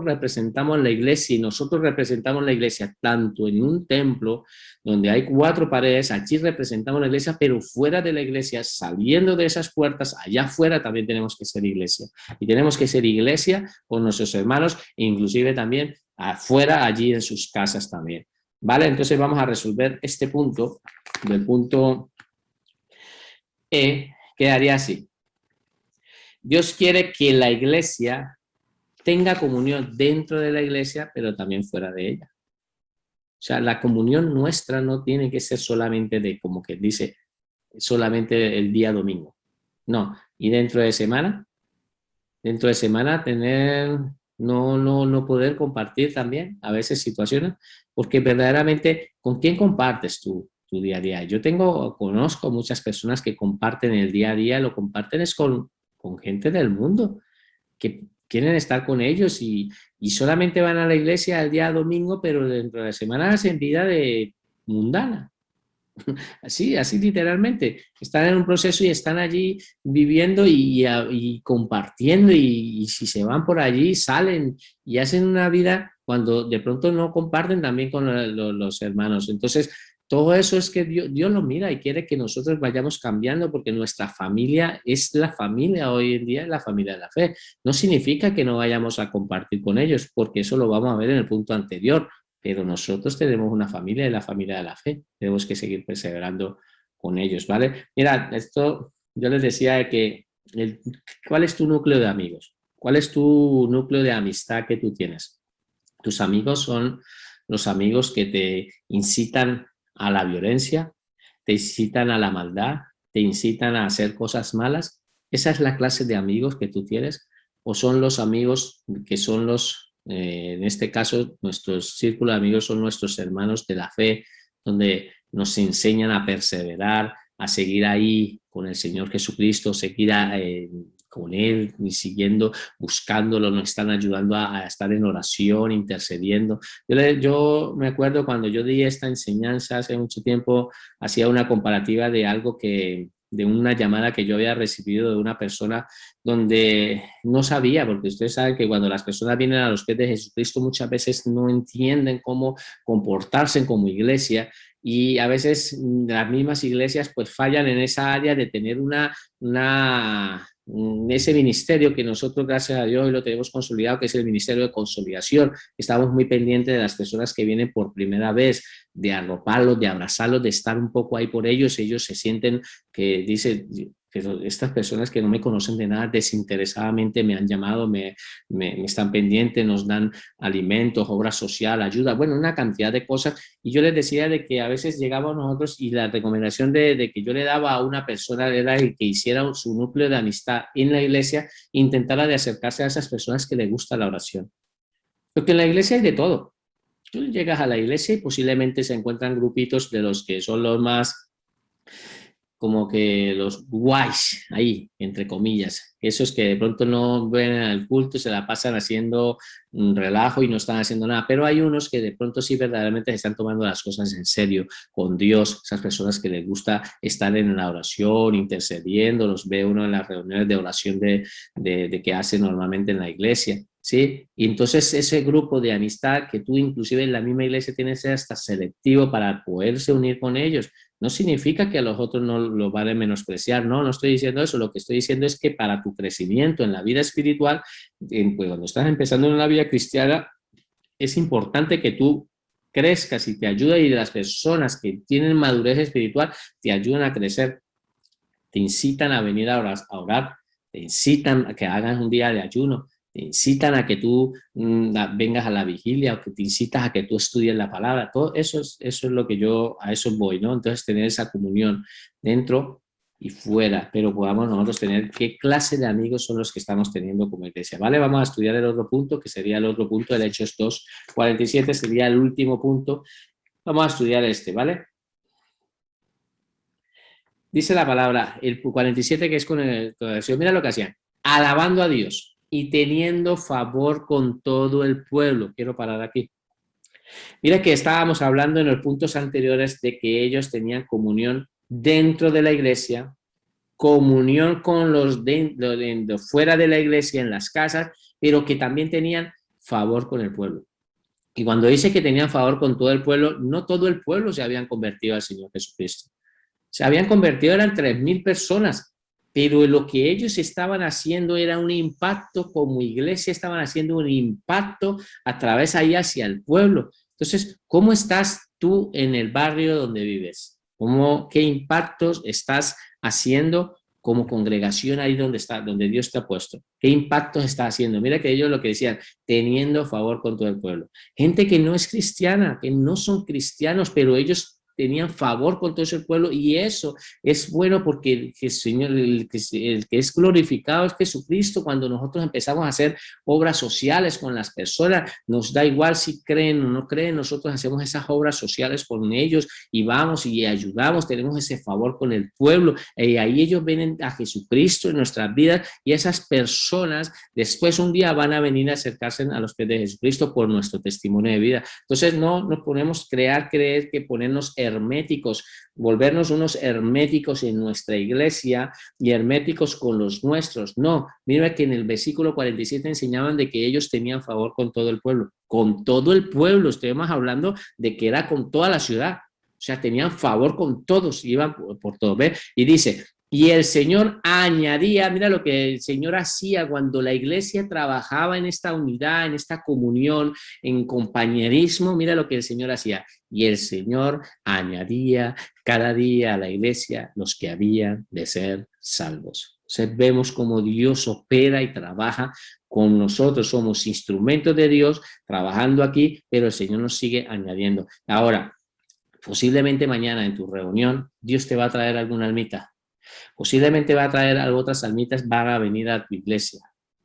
representamos la iglesia y nosotros representamos la iglesia tanto en un templo donde hay cuatro paredes, allí representamos la iglesia, pero fuera de la iglesia, saliendo de esas puertas, allá afuera también tenemos que ser iglesia. Y tenemos que ser iglesia con nuestros hermanos e inclusive también afuera, allí en sus casas también. ¿Vale? Entonces vamos a resolver este punto, del punto E, quedaría así. Dios quiere que la iglesia tenga comunión dentro de la iglesia, pero también fuera de ella. O sea, la comunión nuestra no tiene que ser solamente de, como que dice, solamente el día domingo. No, y dentro de semana tener, no poder compartir también a veces situaciones, porque verdaderamente, ¿con quién compartes tu día a día? Conozco muchas personas que comparten el día a día, lo comparten es con gente del mundo, que quieren estar con ellos y solamente van a la iglesia el día domingo, pero dentro de la semana hacen vida de mundana. Así literalmente. Están en un proceso y están allí viviendo y compartiendo y si se van por allí, salen y hacen una vida cuando de pronto no comparten también con los hermanos. Entonces, todo eso es que Dios lo mira y quiere que nosotros vayamos cambiando porque nuestra familia es la familia hoy en día, es la familia de la fe. No significa que no vayamos a compartir con ellos, porque eso lo vamos a ver en el punto anterior, pero nosotros tenemos una familia y la familia de la fe. Tenemos que seguir perseverando con ellos, ¿vale? Mira, esto yo les decía que ¿cuál es tu núcleo de amigos? ¿Cuál es tu núcleo de amistad que tú tienes? ¿Tus amigos son los amigos que te incitan a la violencia, te incitan a la maldad, te incitan a hacer cosas malas? ¿Esa es la clase de amigos que tú tienes? ¿O son los amigos que son en este caso, nuestros círculos de amigos son nuestros hermanos de la fe, donde nos enseñan a perseverar, a seguir ahí con el Señor Jesucristo, seguir con Él y siguiendo, buscándolo, nos están ayudando a estar en oración, intercediendo. Yo me acuerdo cuando yo di esta enseñanza hace mucho tiempo, hacía una comparativa de algo de una llamada que yo había recibido de una persona donde no sabía, porque ustedes saben que cuando las personas vienen a los pies de Jesucristo muchas veces no entienden cómo comportarse como iglesia y a veces las mismas iglesias pues fallan en esa área de tener ese ministerio que nosotros, gracias a Dios, hoy lo tenemos consolidado, que es el ministerio de consolidación. Estamos muy pendientes de las personas que vienen por primera vez, de arroparlos, de abrazarlos, de estar un poco ahí por ellos. Ellos se sienten que dicen, pero estas personas que no me conocen de nada, desinteresadamente me han llamado, me están pendientes, nos dan alimentos, obra social, ayuda, bueno, una cantidad de cosas. Y yo les decía de que a veces llegábamos nosotros y la recomendación de que yo le daba a una persona era el que hiciera su núcleo de amistad en la iglesia, intentara de acercarse a esas personas que le gusta la oración. Porque en la iglesia hay de todo. Tú llegas a la iglesia y posiblemente se encuentran grupitos de los que son los más como que los guays ahí, entre comillas, esos que de pronto no ven el culto, se la pasan haciendo un relajo y no están haciendo nada, pero hay unos que de pronto sí verdaderamente se están tomando las cosas en serio con Dios, esas personas que les gusta estar en la oración, intercediendo, los ve uno en las reuniones de oración de que hacen normalmente en la iglesia. ¿Sí? Y entonces ese grupo de amistad que tú inclusive en la misma iglesia tienes que ser hasta selectivo para poderse unir con ellos. No significa que a los otros no lo van a menospreciar, no, no estoy diciendo eso, lo que estoy diciendo es que para tu crecimiento en la vida espiritual, pues cuando estás empezando en la vida cristiana, es importante que tú crezcas y te ayude y las personas que tienen madurez espiritual te ayudan a crecer, te incitan a venir a orar, te incitan a que hagas un día de ayuno, te incitan a que tú vengas a la vigilia o que te incitas a que tú estudies la palabra. Todo eso es lo que yo, a eso voy, ¿no? Entonces tener esa comunión dentro y fuera, pero podamos nosotros tener qué clase de amigos son los que estamos teniendo como iglesia, ¿vale? Vamos a estudiar el otro punto, que sería el otro punto del Hechos 2:47, sería el último punto. Vamos a estudiar este, ¿vale? Dice la palabra, el 47 que es con el mira lo que hacían, alabando a Dios y teniendo favor con todo el pueblo. Quiero parar aquí. Mira que estábamos hablando en los puntos anteriores de que ellos tenían comunión dentro de la iglesia, comunión con los de fuera de la iglesia, en las casas, pero que también tenían favor con el pueblo. Y cuando dice que tenían favor con todo el pueblo, no todo el pueblo se habían convertido al Señor Jesucristo. Se habían convertido, eran 3,000 personas, pero lo que ellos estaban haciendo era un impacto, como iglesia estaban haciendo un impacto a través ahí hacia el pueblo. Entonces, ¿cómo estás tú en el barrio donde vives? ¿Qué impactos estás haciendo como congregación ahí donde Dios te ha puesto? ¿Qué impactos estás haciendo? Mira que ellos lo que decían, teniendo favor con todo el pueblo. Gente que no es cristiana, que no son cristianos, pero ellos tenían favor con todo ese pueblo y eso es bueno porque el Señor, el que es glorificado es Jesucristo. Cuando nosotros empezamos a hacer obras sociales con las personas, nos da igual si creen o no creen, nosotros hacemos esas obras sociales con ellos y vamos y ayudamos, tenemos ese favor con el pueblo y ahí ellos ven a Jesucristo en nuestras vidas y esas personas después un día van a venir a acercarse a los pies de Jesucristo por nuestro testimonio de vida. Entonces no nos ponemos creer que ponernos herméticos, volvernos unos herméticos en nuestra iglesia y herméticos con los nuestros. No, mira que en el versículo 47 enseñaban de que ellos tenían favor con todo el pueblo. Con todo el pueblo, estamos hablando de que era con toda la ciudad. O sea, tenían favor con todos, iban por todos. ¿Ve? Y dice, y el Señor añadía, mira lo que el Señor hacía cuando la iglesia trabajaba en esta unidad, en esta comunión, en compañerismo, mira lo que el Señor hacía. Y el Señor añadía cada día a la iglesia los que habían de ser salvos. Entonces vemos cómo Dios opera y trabaja con nosotros. Somos instrumentos de Dios trabajando aquí, pero el Señor nos sigue añadiendo. Ahora, posiblemente mañana en tu reunión, Dios te va a traer alguna almita. Posiblemente va a traer a otras almitas, van a venir a tu iglesia.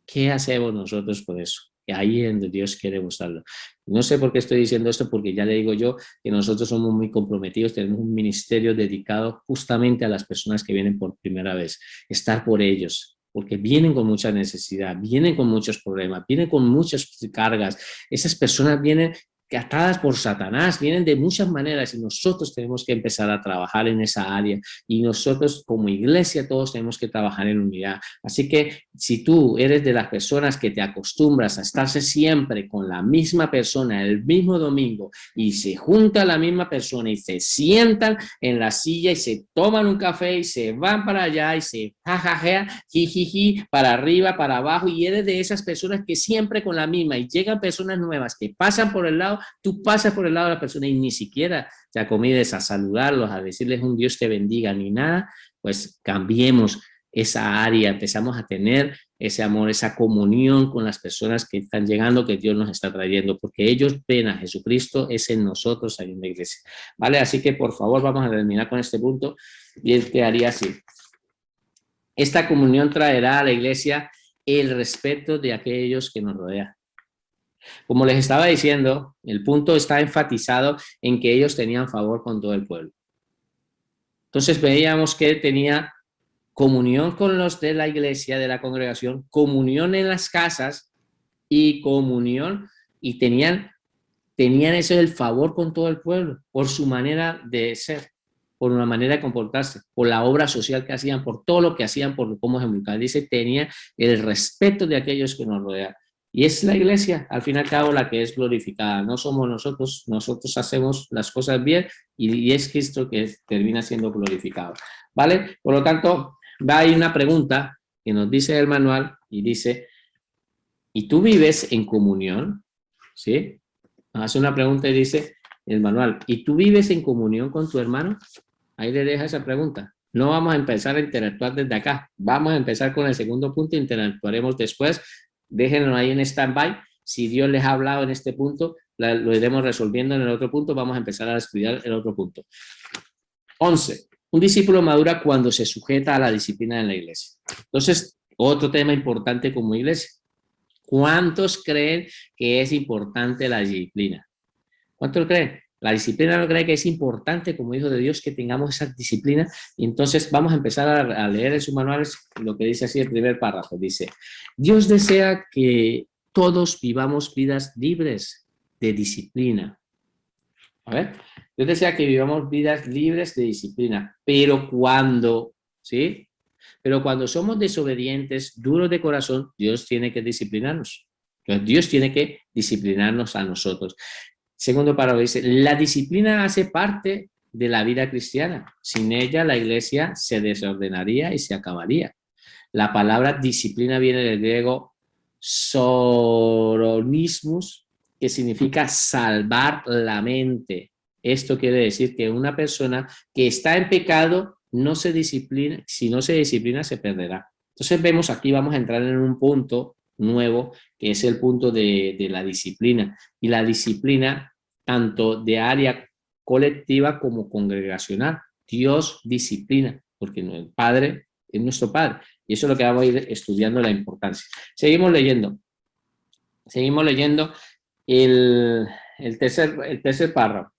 ¿Qué hacemos nosotros por eso? Y ahí es donde Dios quiere mostrarlo. No sé por qué estoy diciendo esto, porque ya le digo yo que nosotros somos muy comprometidos, tenemos un ministerio dedicado justamente a las personas que vienen por primera vez, estar por ellos, porque vienen con mucha necesidad, vienen con muchos problemas, vienen con muchas cargas. Esas personas vienen atadas por Satanás, vienen de muchas maneras y nosotros tenemos que empezar a trabajar en esa área y nosotros como iglesia todos tenemos que trabajar en unidad. Así que si tú eres de las personas que te acostumbras a estarse siempre con la misma persona el mismo domingo y se junta la misma persona y se sientan en la silla y se toman un café y se van para allá y se jajajea, jijiji, para arriba, para abajo y eres de esas personas que siempre con la misma y llegan personas nuevas que pasan por el lado, tú pasas por el lado de la persona y ni siquiera te acomides a saludarlos, a decirles un Dios te bendiga ni nada, pues cambiemos esa área, empezamos a tener ese amor, esa comunión con las personas que están llegando, que Dios nos está trayendo, porque ellos ven a Jesucristo, es en nosotros ahí en la iglesia. ¿Vale? Así que por favor vamos a terminar con este punto y él quedaría así. Esta comunión traerá a la iglesia el respeto de aquellos que nos rodean. Como les estaba diciendo, el punto está enfatizado en que ellos tenían favor con todo el pueblo. Entonces veíamos que tenía comunión con los de la iglesia, de la congregación, comunión en las casas y comunión, y tenían ese el favor con todo el pueblo, por su manera de ser, por una manera de comportarse, por la obra social que hacían, por todo lo que hacían, por cómo se comunicaban. Dice, tenía el respeto de aquellos que nos rodean. Y es la iglesia, al fin y al cabo, la que es glorificada. No somos nosotros, nosotros hacemos las cosas bien y es Cristo que termina siendo glorificado. ¿Vale? Por lo tanto, va ahí una pregunta que nos dice el manual y dice, ¿y tú vives en comunión? ¿Sí? Nos hace una pregunta y dice el manual, ¿y tú vives en comunión con tu hermano? Ahí le deja esa pregunta. No vamos a empezar a interactuar desde acá. Vamos a empezar con el segundo punto, interactuaremos después. Déjenlo ahí en stand-by. Si Dios les ha hablado en este punto, lo iremos resolviendo en el otro punto. Vamos a empezar a estudiar el otro punto. 11. Un discípulo madura cuando se sujeta a la disciplina en la iglesia. Entonces, otro tema importante como iglesia. ¿Cuántos creen que es importante la disciplina? ¿Cuántos creen? La disciplina no cree que es importante como hijo de Dios que tengamos esa disciplina. Y entonces vamos a empezar a leer en sus manuales lo que dice así el primer párrafo. Dice, Dios desea que todos vivamos vidas libres de disciplina. A ver, Dios desea que vivamos vidas libres de disciplina, pero ¿sí? Pero cuando somos desobedientes, duros de corazón, Dios tiene que disciplinarnos. Entonces, Dios tiene que disciplinarnos a nosotros. Segundo párrafo dice, la disciplina hace parte de la vida cristiana. Sin ella, la iglesia se desordenaría y se acabaría. La palabra disciplina viene del griego soronismus, que significa salvar la mente. Esto quiere decir que una persona que está en pecado no se disciplina, si no se disciplina se perderá. Entonces vemos aquí, vamos a entrar en un punto nuevo, que es el punto de la disciplina. Y la disciplina, tanto de área colectiva como congregacional. Dios disciplina, porque el Padre es nuestro Padre. Y eso es lo que vamos a ir estudiando, la importancia. Seguimos leyendo el tercer párrafo.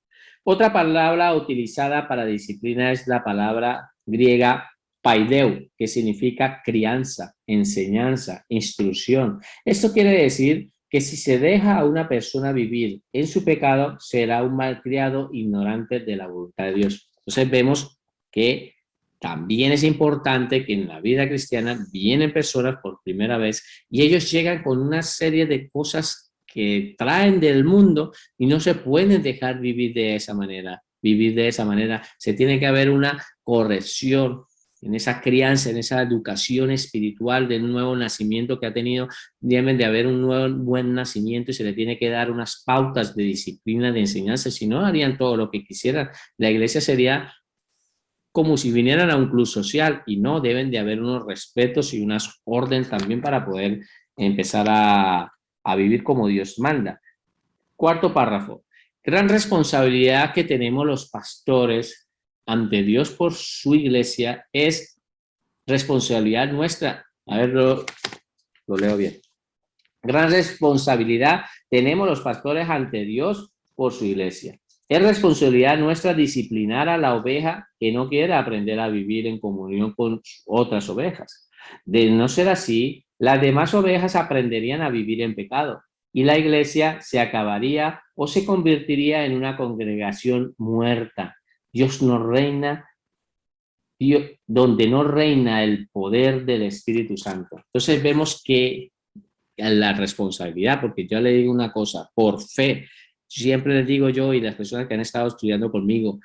Otra palabra utilizada para disciplina es la palabra griega paideu, que significa crianza, enseñanza, instrucción. Esto quiere decir que si se deja a una persona vivir en su pecado, será un malcriado ignorante de la voluntad de Dios. Entonces vemos que también es importante que en la vida cristiana vienen personas por primera vez y ellos llegan con una serie de cosas que traen del mundo y no se pueden dejar vivir de esa manera. Vivir de esa manera. Se tiene que haber una corrección en esa crianza, en esa educación espiritual del nuevo nacimiento que ha tenido. Debe de haber un nuevo buen nacimiento y se le tiene que dar unas pautas de disciplina, de enseñanza. Si no, harían todo lo que quisieran. La iglesia sería como si vinieran a un club social y no, deben de haber unos respetos y unas órdenes también para poder empezar a vivir como Dios manda. Cuarto párrafo. Gran responsabilidad que tenemos los pastores ante Dios por su iglesia es responsabilidad nuestra. A ver, lo leo bien. Gran responsabilidad tenemos los pastores ante Dios por su iglesia. Es responsabilidad nuestra disciplinar a la oveja que no quiere aprender a vivir en comunión con otras ovejas. De no ser así, las demás ovejas aprenderían a vivir en pecado y la iglesia se acabaría o se convertiría en una congregación muerta. Dios no reina donde no reina el poder del Espíritu Santo. Entonces vemos que la responsabilidad, porque yo le digo una cosa, por fe, siempre les digo yo y las personas que han estado estudiando conmigo,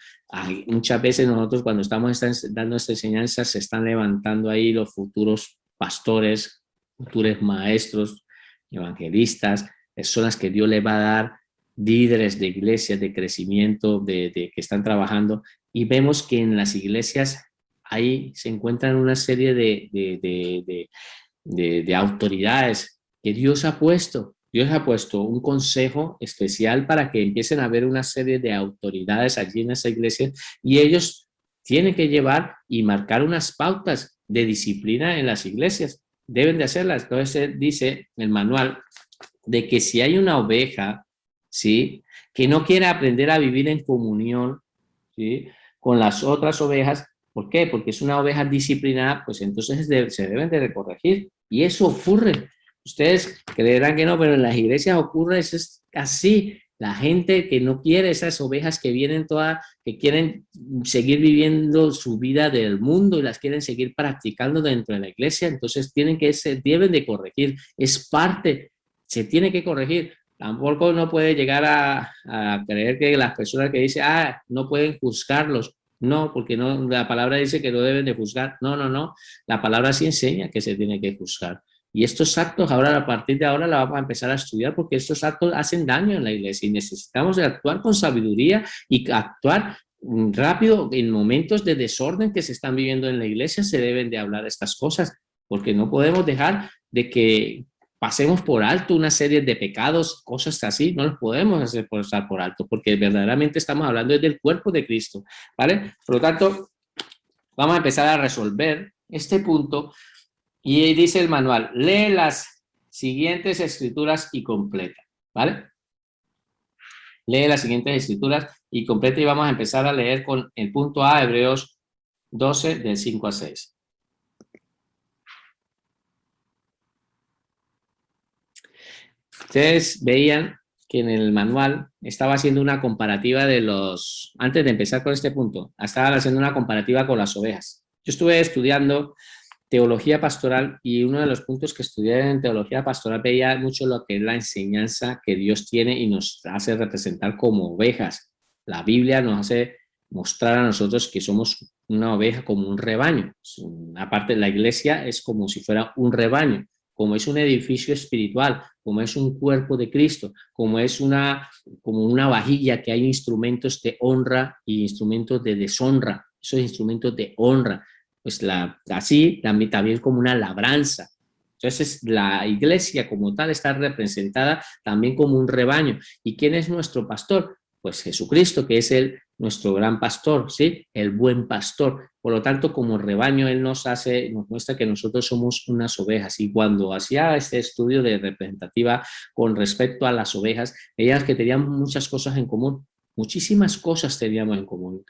muchas veces nosotros cuando estamos dando esta enseñanza se están levantando ahí los futuros pastores, futuros maestros, evangelistas, personas que Dios les va a dar, líderes de iglesias de crecimiento, que están trabajando, y vemos que en las iglesias ahí se encuentran una serie de autoridades que Dios ha puesto. Dios ha puesto un consejo especial para que empiecen a haber una serie de autoridades allí en esa iglesia y ellos tienen que llevar y marcar unas pautas de disciplina en las iglesias. Deben de hacerlas. Entonces dice el manual de que si hay una oveja, ¿sí?, que no quiere aprender a vivir en comunión, ¿sí?, con las otras ovejas, ¿Por qué? Porque es una oveja disciplinada, pues entonces se deben de corregir. Y eso ocurre. Ustedes creerán que no, pero en las iglesias ocurre, eso es así. La gente que no quiere esas ovejas que vienen todas, que quieren seguir viviendo su vida del mundo y las quieren seguir practicando dentro de la iglesia, entonces deben de corregir. Es parte, se tiene que corregir. Tampoco no puede llegar a creer que las personas que dicen, no pueden juzgarlos. No, porque no, la palabra dice que no deben de juzgar. No, no, no. La palabra sí enseña que se tiene que juzgar. Y estos actos ahora, a partir de ahora, la vamos a empezar a estudiar porque estos actos hacen daño en la iglesia y necesitamos de actuar con sabiduría y actuar rápido en momentos de desorden que se están viviendo en la iglesia. Se deben de hablar estas cosas porque no podemos dejar de que pasemos por alto una serie de pecados, cosas así, no los podemos hacer pasar por alto porque verdaderamente estamos hablando del cuerpo de Cristo, ¿vale? Por lo tanto, vamos a empezar a resolver este punto. Y dice el manual, lee las siguientes escrituras y completa, ¿vale? Lee las siguientes escrituras y completa y vamos a empezar a leer con el punto A, Hebreos 12, del 5 a 6. Ustedes veían que en el manual estaba haciendo una comparativa antes de empezar con este punto, estaba haciendo una comparativa con las ovejas. Yo estuve estudiando teología pastoral y uno de los puntos que estudié en teología pastoral veía mucho lo que es la enseñanza que Dios tiene y nos hace representar como ovejas. La Biblia nos hace mostrar a nosotros que somos una oveja como un rebaño. Aparte, la iglesia es como si fuera un rebaño, como es un edificio espiritual, como es un cuerpo de Cristo, como una vajilla que hay instrumentos de honra y instrumentos de deshonra. Esos instrumentos de honra pues así también como una labranza. Entonces la iglesia como tal está representada también como un rebaño. ¿Y quién es nuestro pastor? Pues Jesucristo, que es nuestro gran pastor, ¿sí? El buen pastor. Por lo tanto, como rebaño, Él nos muestra que nosotros somos unas ovejas. Y cuando hacía este estudio de representativa con respecto a las ovejas, veías que tenían muchas cosas en común. Muchísimas cosas teníamos en común.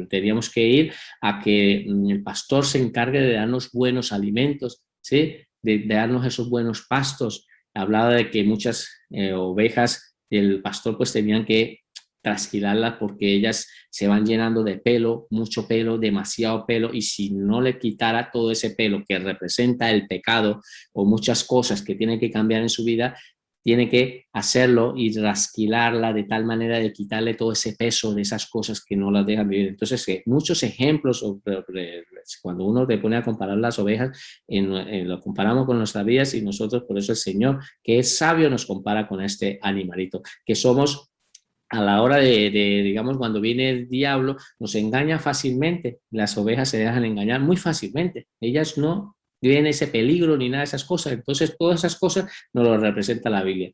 Teníamos que ir a que el pastor se encargue de darnos buenos alimentos, ¿sí? De darnos esos buenos pastos. Hablaba de que muchas ovejas del pastor pues tenían que trasquilarlas porque ellas se van llenando de pelo, mucho pelo, demasiado pelo, y si no le quitara todo ese pelo que representa el pecado o muchas cosas que tiene que cambiar en su vida, tiene que hacerlo y trasquilarla de tal manera de quitarle todo ese peso de esas cosas que no las dejan vivir. Entonces, muchos ejemplos, cuando uno te pone a comparar las ovejas, lo comparamos con nuestras vidas y nosotros, por eso el Señor, que es sabio, nos compara con este animalito, que somos a la hora digamos, cuando viene el diablo, nos engaña fácilmente. Las ovejas se dejan engañar muy fácilmente. Ellas no viven ese peligro ni nada de esas cosas. Entonces, todas esas cosas nos lo representa la Biblia.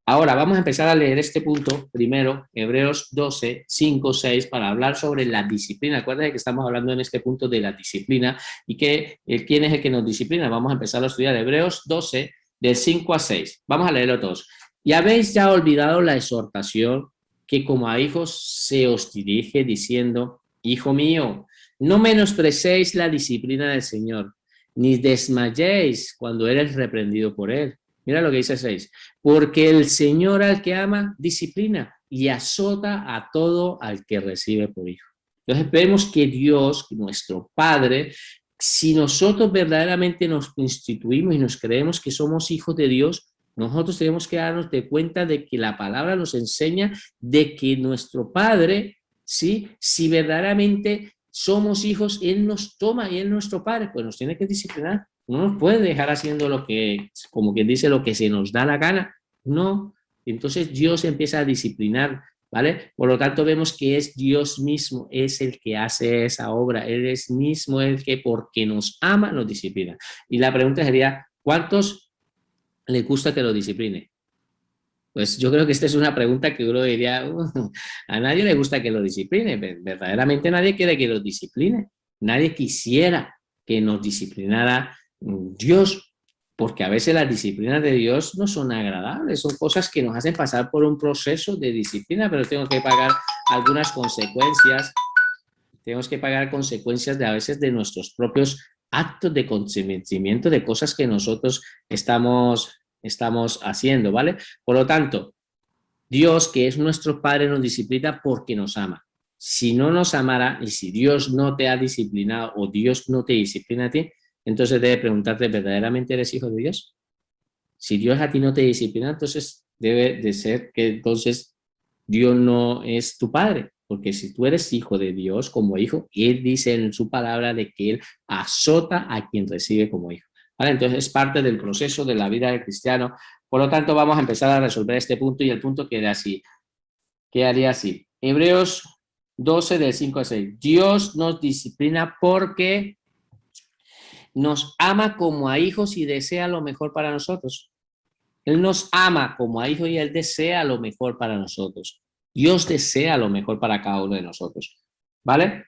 Ahora, vamos a empezar a leer este punto primero, Hebreos 12, 5, 6, para hablar sobre la disciplina. Acuérdense que estamos hablando en este punto de la disciplina y que quién es el que nos disciplina. Vamos a empezar a estudiar Hebreos 12, del 5 a 6. Vamos a leerlo todos. Y habéis ya olvidado la exhortación que como a hijos se os dirige diciendo, hijo mío, no menosprecéis la disciplina del Señor, ni desmayéis cuando eres reprendido por él. Mira lo que dice 6. Porque el Señor al que ama, disciplina y azota a todo al que recibe por hijo. Entonces vemos que Dios, nuestro Padre, si nosotros verdaderamente nos constituimos y nos creemos que somos hijos de Dios, nosotros tenemos que darnos de cuenta de que la palabra nos enseña de que nuestro Padre, ¿sí? Si verdaderamente somos hijos, Él nos toma y Él es nuestro Padre, pues nos tiene que disciplinar. No nos puede dejar haciendo lo que, como quien dice, lo que se nos da la gana. No. Entonces Dios empieza a disciplinar, ¿vale? Por lo tanto vemos que es Dios mismo, es el que hace esa obra. Él es mismo el que porque nos ama, nos disciplina. Y la pregunta sería, ¿cuántos le gusta que lo discipline? Pues yo creo que esta es una pregunta que uno diría, a nadie le gusta que lo discipline, verdaderamente nadie quiere que lo discipline, nadie quisiera que nos disciplinara Dios, porque a veces las disciplinas de Dios no son agradables, son cosas que nos hacen pasar por un proceso de disciplina, pero tengo que pagar algunas consecuencias tenemos que pagar consecuencias de a veces de nuestros propios actos de consentimiento de cosas que nosotros estamos haciendo, ¿vale? Por lo tanto, Dios, que es nuestro Padre, nos disciplina porque nos ama. Si no nos amara y si Dios no te ha disciplinado o Dios no te disciplina a ti, entonces debe preguntarte, ¿verdaderamente eres hijo de Dios? Si Dios a ti no te disciplina, entonces debe de ser que entonces Dios no es tu Padre. Porque si tú eres hijo de Dios como hijo, Él dice en su palabra de que Él azota a quien recibe como hijo. ¿Vale? Entonces es parte del proceso de la vida del cristiano. Por lo tanto, vamos a empezar a resolver este punto y el punto queda así. Quedaría así. Hebreos 12 del 5 al 6. Dios nos disciplina porque nos ama como a hijos y desea lo mejor para nosotros. Él nos ama como a hijos y Él desea lo mejor para nosotros. Dios desea lo mejor para cada uno de nosotros. ¿Vale?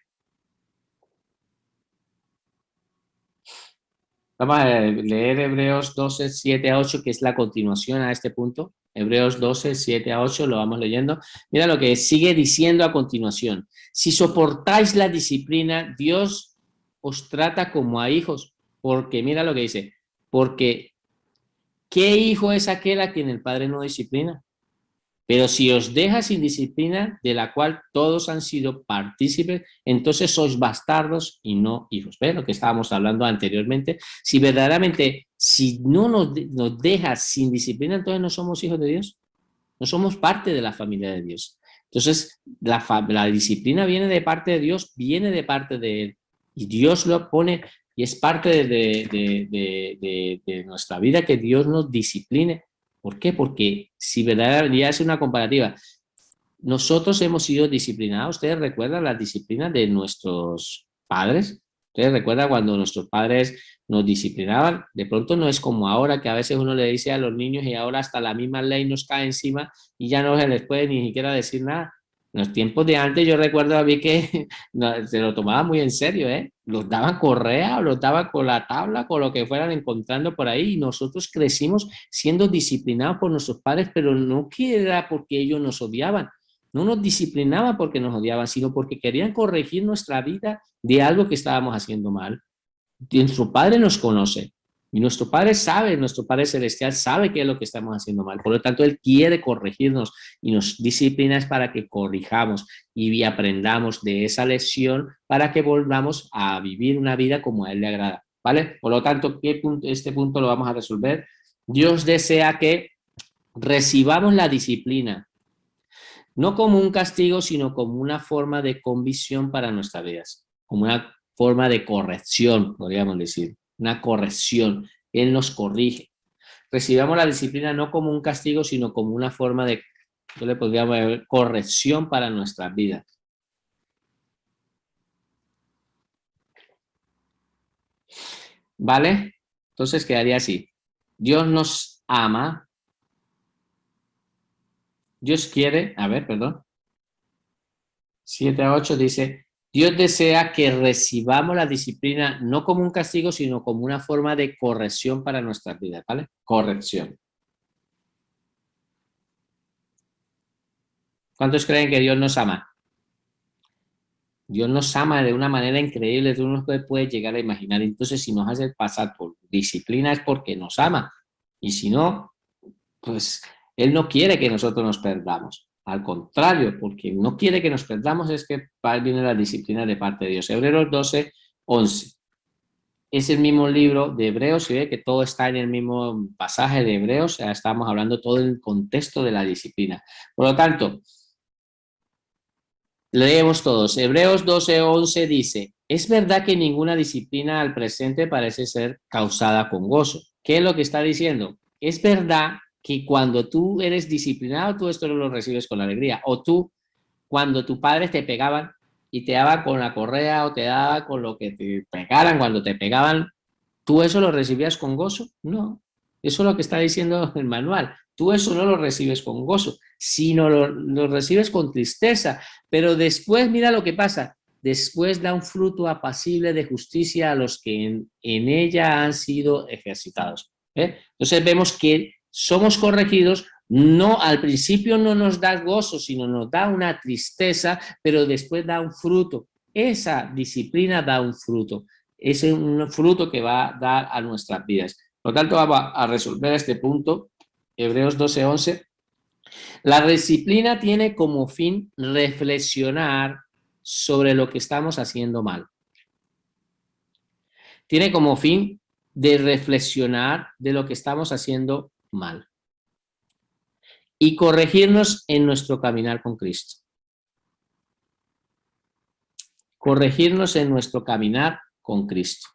Vamos a leer Hebreos 12, 7 a 8, que es la continuación a este punto. Hebreos 12, 7 a 8, lo vamos leyendo. Mira lo que sigue diciendo a continuación. Si soportáis la disciplina, Dios os trata como a hijos. Porque, mira lo que dice, porque ¿qué hijo es aquel a quien el Padre no disciplina? Pero si os deja sin disciplina, de la cual todos han sido partícipes, entonces sois bastardos y no hijos. ¿Ves lo que estábamos hablando anteriormente? Si verdaderamente, si no nos deja sin disciplina, entonces no somos hijos de Dios. No somos parte de la familia de Dios. Entonces, la disciplina viene de parte de Dios, viene de parte de Él. Y Dios lo pone y es parte de nuestra vida que Dios nos discipline. ¿Por qué? Porque si verdaderamente, ya es una comparativa, nosotros hemos sido disciplinados. ¿Ustedes recuerdan las disciplinas de nuestros padres? ¿Ustedes recuerdan cuando nuestros padres nos disciplinaban? De pronto no es como ahora, que a veces uno le dice a los niños y ahora hasta la misma ley nos cae encima y ya no se les puede ni siquiera decir nada. En los tiempos de antes yo recuerdo a mí que se lo tomaba muy en serio, ¿eh? Los daban correa o los daban con la tabla, con lo que fueran encontrando por ahí, y nosotros crecimos siendo disciplinados por nuestros padres, pero no que era porque ellos nos odiaban, no nos disciplinaban porque nos odiaban, sino porque querían corregir nuestra vida de algo que estábamos haciendo mal. Nuestro Padre nos conoce y nuestro Padre sabe, nuestro Padre Celestial sabe qué es lo que estamos haciendo mal. Por lo tanto, Él quiere corregirnos y nos disciplina para que corrijamos y aprendamos de esa lección para que volvamos a vivir una vida como a Él le agrada. ¿Vale? Por lo tanto, este punto lo vamos a resolver. Dios desea que recibamos la disciplina, no como un castigo, sino como una forma de convicción para nuestras vidas, como una forma de corrección, podríamos decir, una corrección. Él nos corrige. Recibamos la disciplina no como un castigo, sino como una forma de, yo le podría llamar, corrección para nuestras vidas. ¿Vale? Entonces quedaría así. Dios nos ama. Dios quiere, a ver, perdón. 7 a 8 dice, Dios desea que recibamos la disciplina no como un castigo, sino como una forma de corrección para nuestras vidas, ¿vale? Corrección. ¿Cuántos creen que Dios nos ama? Dios nos ama de una manera increíble, tú no puedes llegar a imaginar. Entonces, si nos hace pasar por disciplina es porque nos ama. Y si no, pues Él no quiere que nosotros nos perdamos. Al contrario, porque no quiere que nos perdamos, es que viene la disciplina de parte de Dios. Hebreos 12, 11. Es el mismo libro de Hebreos, y ve que todo está en el mismo pasaje de Hebreos, o sea, estamos hablando todo en el contexto de la disciplina. Por lo tanto, leemos todos. Hebreos 12, 11 dice, es verdad que ninguna disciplina al presente parece ser causada con gozo. ¿Qué es lo que está diciendo? Es verdad que cuando tú eres disciplinado, tú esto lo recibes con alegría. O tú, cuando tus padres te pegaban y te daban con la correa o te daban con lo que te pegaran, cuando te pegaban, ¿tú eso lo recibías con gozo? No. Eso es lo que está diciendo el manual. Tú eso no lo recibes con gozo, sino lo recibes con tristeza. Pero después, mira lo que pasa. Después da un fruto apacible de justicia a los que en ella han sido ejercitados. Entonces vemos que somos corregidos. No, al principio no nos da gozo, sino nos da una tristeza, pero después da un fruto. esa disciplina da un fruto. Es un fruto que va a dar a nuestras vidas. Por lo tanto, vamos a resolver este punto. Hebreos 12:11. La disciplina tiene como fin reflexionar sobre lo que estamos haciendo mal. Tiene como fin de reflexionar de lo que estamos haciendo mal y corregirnos en nuestro caminar con Cristo. Corregirnos en nuestro caminar con Cristo.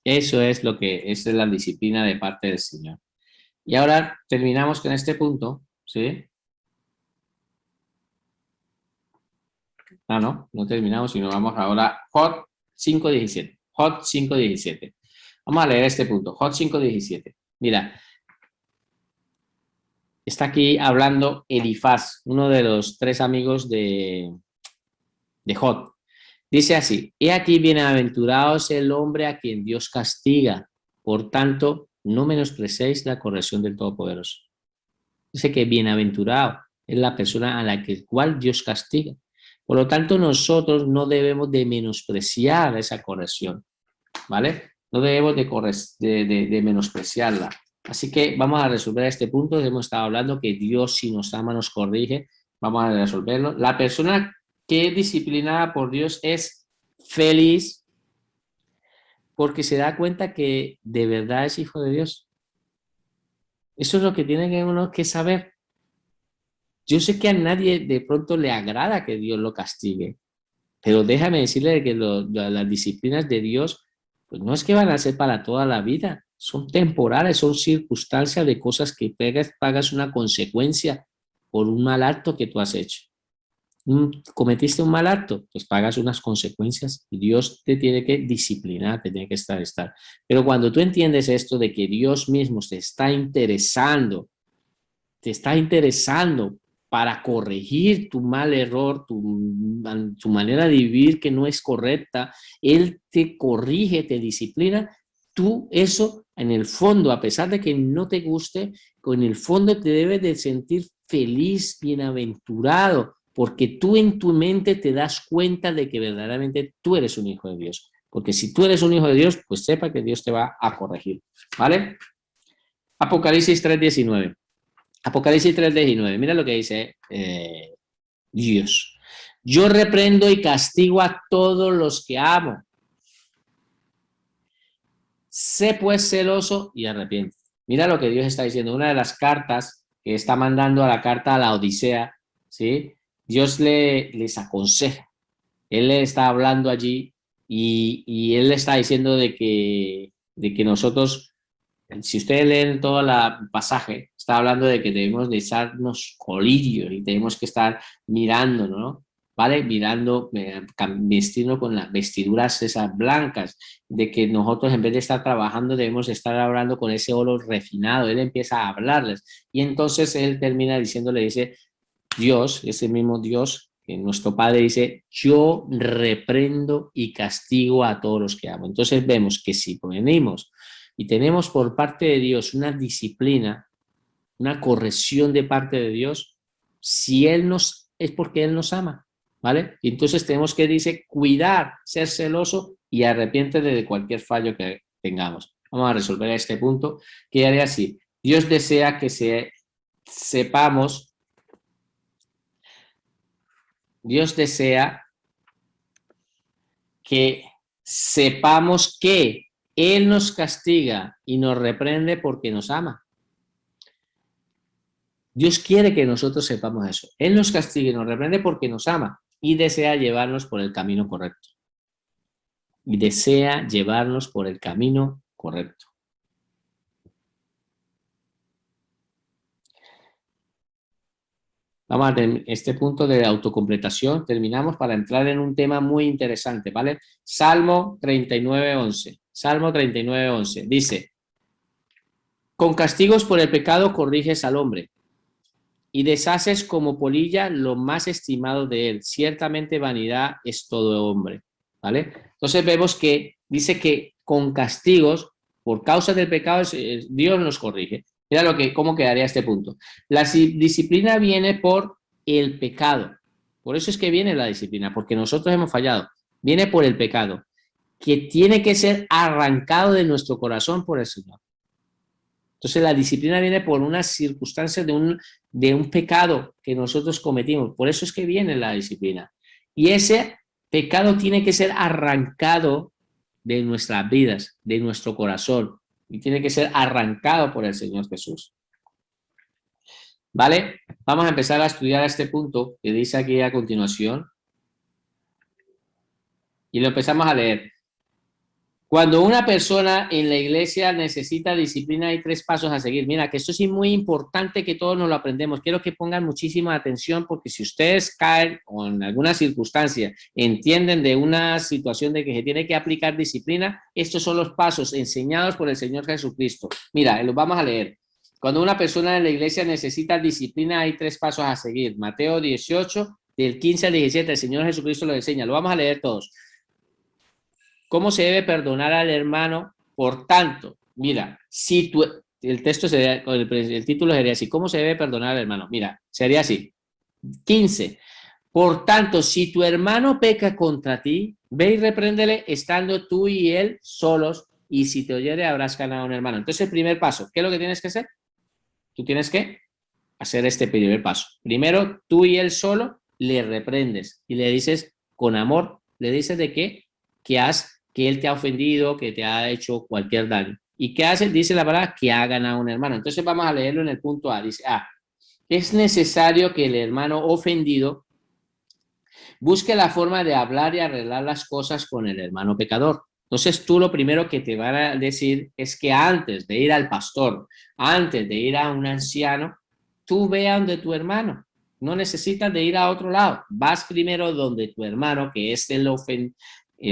Eso es lo que es la disciplina de parte del Señor. Y ahora terminamos con este punto, ¿sí? No terminamos, sino vamos ahora Hot 5:17. Hot 5:17. Vamos a leer este punto. Hot 5:17. Mira, está aquí hablando Elifaz, uno de los 3 amigos de Hot. Dice así: he aquí bienaventurado es el hombre a quien Dios castiga, por tanto, no menosprecéis la corrección del Todopoderoso. Dice que bienaventurado es la persona a la que el cual Dios castiga. Por lo tanto, nosotros no debemos de menospreciar esa corrección, ¿vale? No debemos de menospreciarla. Así que vamos a resolver este punto. Hemos estado hablando que Dios, si nos ama, nos corrige. Vamos a resolverlo. La persona que es disciplinada por Dios es feliz porque se da cuenta que de verdad es hijo de Dios. Eso es lo que tiene uno que saber. Yo sé que a nadie de pronto le agrada que Dios lo castigue, pero déjame decirle que las disciplinas de Dios, pues no es que van a ser para toda la vida, son temporales, son circunstancias de cosas que pagas una consecuencia por un mal acto que tú has hecho. Cometiste un mal acto, pues pagas unas consecuencias y Dios te tiene que disciplinar, te tiene que estar. Pero cuando tú entiendes esto de que Dios mismo te está interesando para corregir tu mal error, tu manera de vivir que no es correcta, Él te corrige, te disciplina, tú eso en el fondo, a pesar de que no te guste, en el fondo te debes de sentir feliz, bienaventurado, porque tú en tu mente te das cuenta de que verdaderamente tú eres un hijo de Dios. Porque si tú eres un hijo de Dios, pues sepa que Dios te va a corregir, ¿vale? Apocalipsis 3:19. Apocalipsis 3:19, mira lo que dice Dios. Yo reprendo y castigo a todos los que amo. Sé pues celoso y arrepiente. Mira lo que Dios está diciendo. Una de las cartas que está mandando a la carta a la Odisea, ¿sí? Dios les aconseja. Él le está hablando allí y él le está diciendo de que nosotros, si ustedes leen todo el pasaje, está hablando de que debemos de echarnos colillos y tenemos que estar mirando, ¿no? ¿Vale? Mirando, vestirnos con las vestiduras esas blancas, de que nosotros en vez de estar trabajando debemos estar hablando con ese oro refinado. Él empieza a hablarles y entonces él termina diciéndole, dice, Dios, ese mismo Dios, que nuestro Padre dice, yo reprendo y castigo a todos los que amo. Entonces vemos que si venimos y tenemos por parte de Dios una disciplina, una corrección de parte de Dios, si es porque Él nos ama, ¿vale? Y entonces tenemos que, dice, cuidar, ser celoso y arrepiéntete de cualquier fallo que tengamos. Vamos a resolver este punto, que haré así. Dios desea que sepamos, Dios desea que sepamos que Él nos castiga y nos reprende porque nos ama. Dios quiere que nosotros sepamos eso. Él nos castiga y nos reprende porque nos ama y desea llevarnos por el camino correcto. Y desea llevarnos por el camino correcto. Vamos a tener este punto de autocompletación. Terminamos para entrar en un tema muy interesante, ¿vale? Salmo 39:11. Salmo 39:11. Dice, con castigos por el pecado corriges al hombre y deshaces como polilla lo más estimado de él. Ciertamente vanidad es todo hombre, ¿vale? Entonces vemos que dice que con castigos, por causa del pecado, Dios nos corrige. Mira cómo quedaría este punto. La disciplina viene por el pecado. Por eso es que viene la disciplina, porque nosotros hemos fallado. Viene por el pecado, que tiene que ser arrancado de nuestro corazón por el Señor. Entonces la disciplina viene por unas circunstancias de un pecado que nosotros cometimos. Por eso es que viene la disciplina. Y ese pecado tiene que ser arrancado de nuestras vidas, de nuestro corazón. Y tiene que ser arrancado por el Señor Jesús. ¿Vale? Vamos a empezar a estudiar este punto que dice aquí a continuación. Y lo empezamos a leer. Cuando una persona en la iglesia necesita disciplina, hay 3 pasos a seguir. Mira, que esto es muy importante que todos nos lo aprendemos. Quiero que pongan muchísima atención porque si ustedes caen o en alguna circunstancia entienden de una situación de que se tiene que aplicar disciplina, estos son los pasos enseñados por el Señor Jesucristo. Mira, los vamos a leer. Cuando una persona en la iglesia necesita disciplina, hay 3 pasos a seguir. Mateo 18, del 15 al 17, el Señor Jesucristo lo enseña. Lo vamos a leer todos. ¿Cómo se debe perdonar al hermano? Por tanto, mira, si tú, el texto sería, el título sería así, ¿cómo se debe perdonar al hermano? Mira, sería así. 15. Por tanto, si tu hermano peca contra ti, ve y repréndele estando tú y él solos, y si te oyere habrás ganado a un hermano. Entonces, el primer paso, ¿qué es lo que tienes que hacer? Tú tienes que hacer este primer paso. Primero, tú y él solo le reprendes y le dices con amor, le dices de qué, que él te ha ofendido, que te ha hecho cualquier daño. ¿Y qué hace? Dice la palabra que ha ganado un hermano. Entonces vamos a leerlo en el punto A. Dice, es necesario que el hermano ofendido busque la forma de hablar y arreglar las cosas con el hermano pecador. Entonces tú lo primero que te van a decir es que antes de ir al pastor, antes de ir a un anciano, tú ve a donde tu hermano. No necesitas de ir a otro lado. Vas primero donde tu hermano, que es el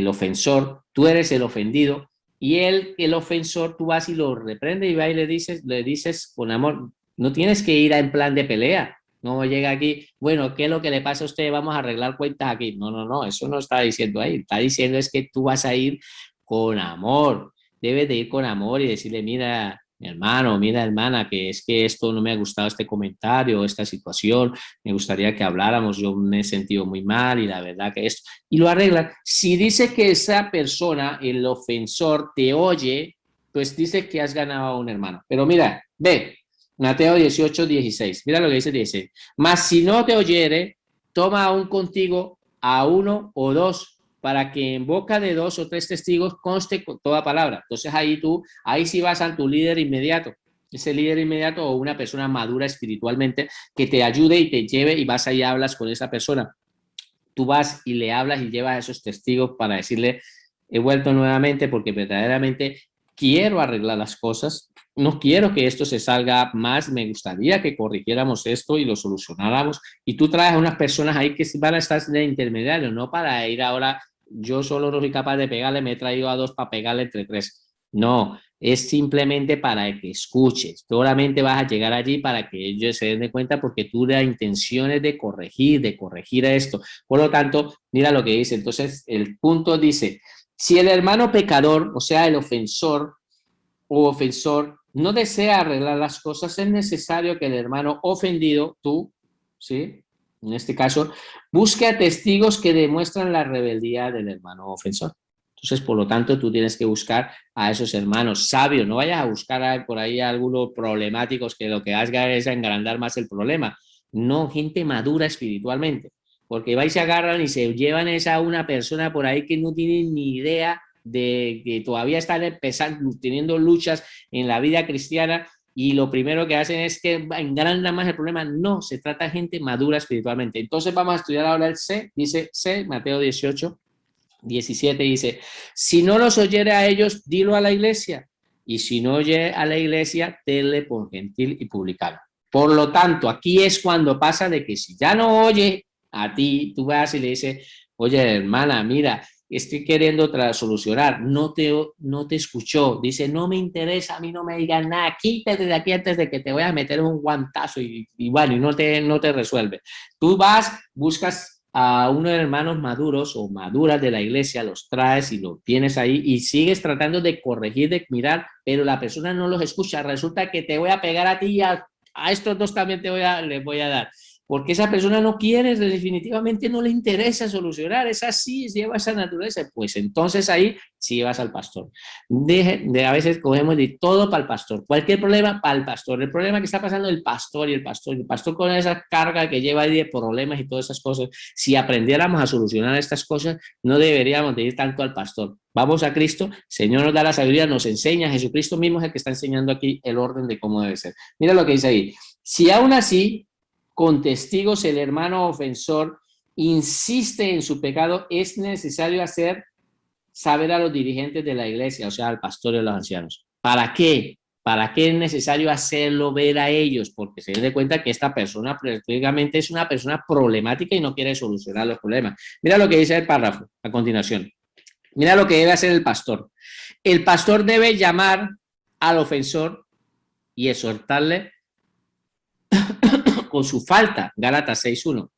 ofensor, tú eres el ofendido, y él, el ofensor, tú vas y lo reprendes y vas y le dices con amor. No tienes que ir en plan de pelea. No llega aquí, bueno, ¿qué es lo que le pasa a usted? Vamos a arreglar cuentas aquí. No, eso no está diciendo ahí. Está diciendo es que tú vas a ir con amor. Debes de ir con amor y decirle, mira, mi hermano, mira, hermana, que es que esto no me ha gustado, este comentario, esta situación, me gustaría que habláramos, yo me he sentido muy mal y la verdad que esto, y lo arreglan. Si dice que esa persona, el ofensor, te oye, pues dice que has ganado a un hermano. Pero mira, ve, Mateo 18, 16. Mira lo que dice 16. Mas si no te oyere, toma aún contigo a 1 o 2, para que en boca de 2 o 3 testigos conste toda palabra. Entonces ahí sí vas a tu líder inmediato. Ese líder inmediato o una persona madura espiritualmente que te ayude y te lleve y vas ahí y hablas con esa persona. Tú vas y le hablas y llevas a esos testigos para decirle, he vuelto nuevamente porque verdaderamente quiero arreglar las cosas, no quiero que esto se salga más, me gustaría que corrigiéramos esto y lo solucionáramos. Y tú traes a unas personas ahí que van a estar de intermediario, no para ir ahora, yo solo no soy capaz de pegarle, me he traído a 2 para pegarle entre 3. No, es simplemente para que escuches. Solamente vas a llegar allí para que ellos se den cuenta porque tú la intención es de corregir esto. Por lo tanto, mira lo que dice. Entonces, el punto dice, si el hermano pecador, o sea, el ofensor o ofensor, no desea arreglar las cosas, es necesario que el hermano ofendido, tú, ¿sí? En este caso, busque a testigos que demuestran la rebeldía del hermano ofensor. Entonces, por lo tanto, tú tienes que buscar a esos hermanos sabios. No vayas a buscar por ahí a algunos problemáticos que lo que haga es engrandar más el problema. No, gente madura espiritualmente. Porque vais y agarran y se llevan a una persona por ahí que no tiene ni idea de que todavía están empezando, teniendo luchas en la vida cristiana y lo primero que hacen es que engrandan más el problema. No, se trata de gente madura espiritualmente. Entonces vamos a estudiar ahora el C, dice C, Mateo 18, 17 dice, si no los oyere a ellos, dilo a la iglesia, y si no oye a la iglesia, tenle por gentil y publicano. Por lo tanto, aquí es cuando pasa de que si ya no oye a ti, tú vas y le dices, oye, hermana, mira, estoy queriendo solucionar, no te escuchó, dice, no me interesa, a mí no me digan nada, quítate de aquí antes de que te voy a meter un guantazo y bueno, y no te resuelve. Tú vas, buscas a unos hermanos maduros o maduras de la iglesia, los traes y los tienes ahí y sigues tratando de corregir, de mirar, pero la persona no los escucha. Resulta que te voy a pegar a ti y a estos dos también les voy a dar. Porque esa persona no quiere, definitivamente no le interesa solucionar, es así, lleva esa naturaleza. Pues entonces ahí sí vas al pastor. A veces cogemos de todo para el pastor, cualquier problema para el pastor. El problema que está pasando el pastor con esa carga que lleva ahí de problemas y todas esas cosas. Si aprendiéramos a solucionar estas cosas, no deberíamos de ir tanto al pastor. Vamos a Cristo, Señor nos da la sabiduría, nos enseña, Jesucristo mismo es el que está enseñando aquí el orden de cómo debe ser. Mira lo que dice ahí. Si aún así con testigos el hermano ofensor insiste en su pecado, es necesario hacer saber a los dirigentes de la iglesia, o sea, al pastor y a los ancianos. ¿Para qué? ¿Para qué es necesario hacerlo ver a ellos? Porque se den cuenta que esta persona prácticamente es una persona problemática y no quiere solucionar los problemas. Mira lo que dice el párrafo a continuación. Mira lo que debe hacer el pastor. El pastor debe llamar al ofensor y exhortarle con su falta. Gálatas 6:1.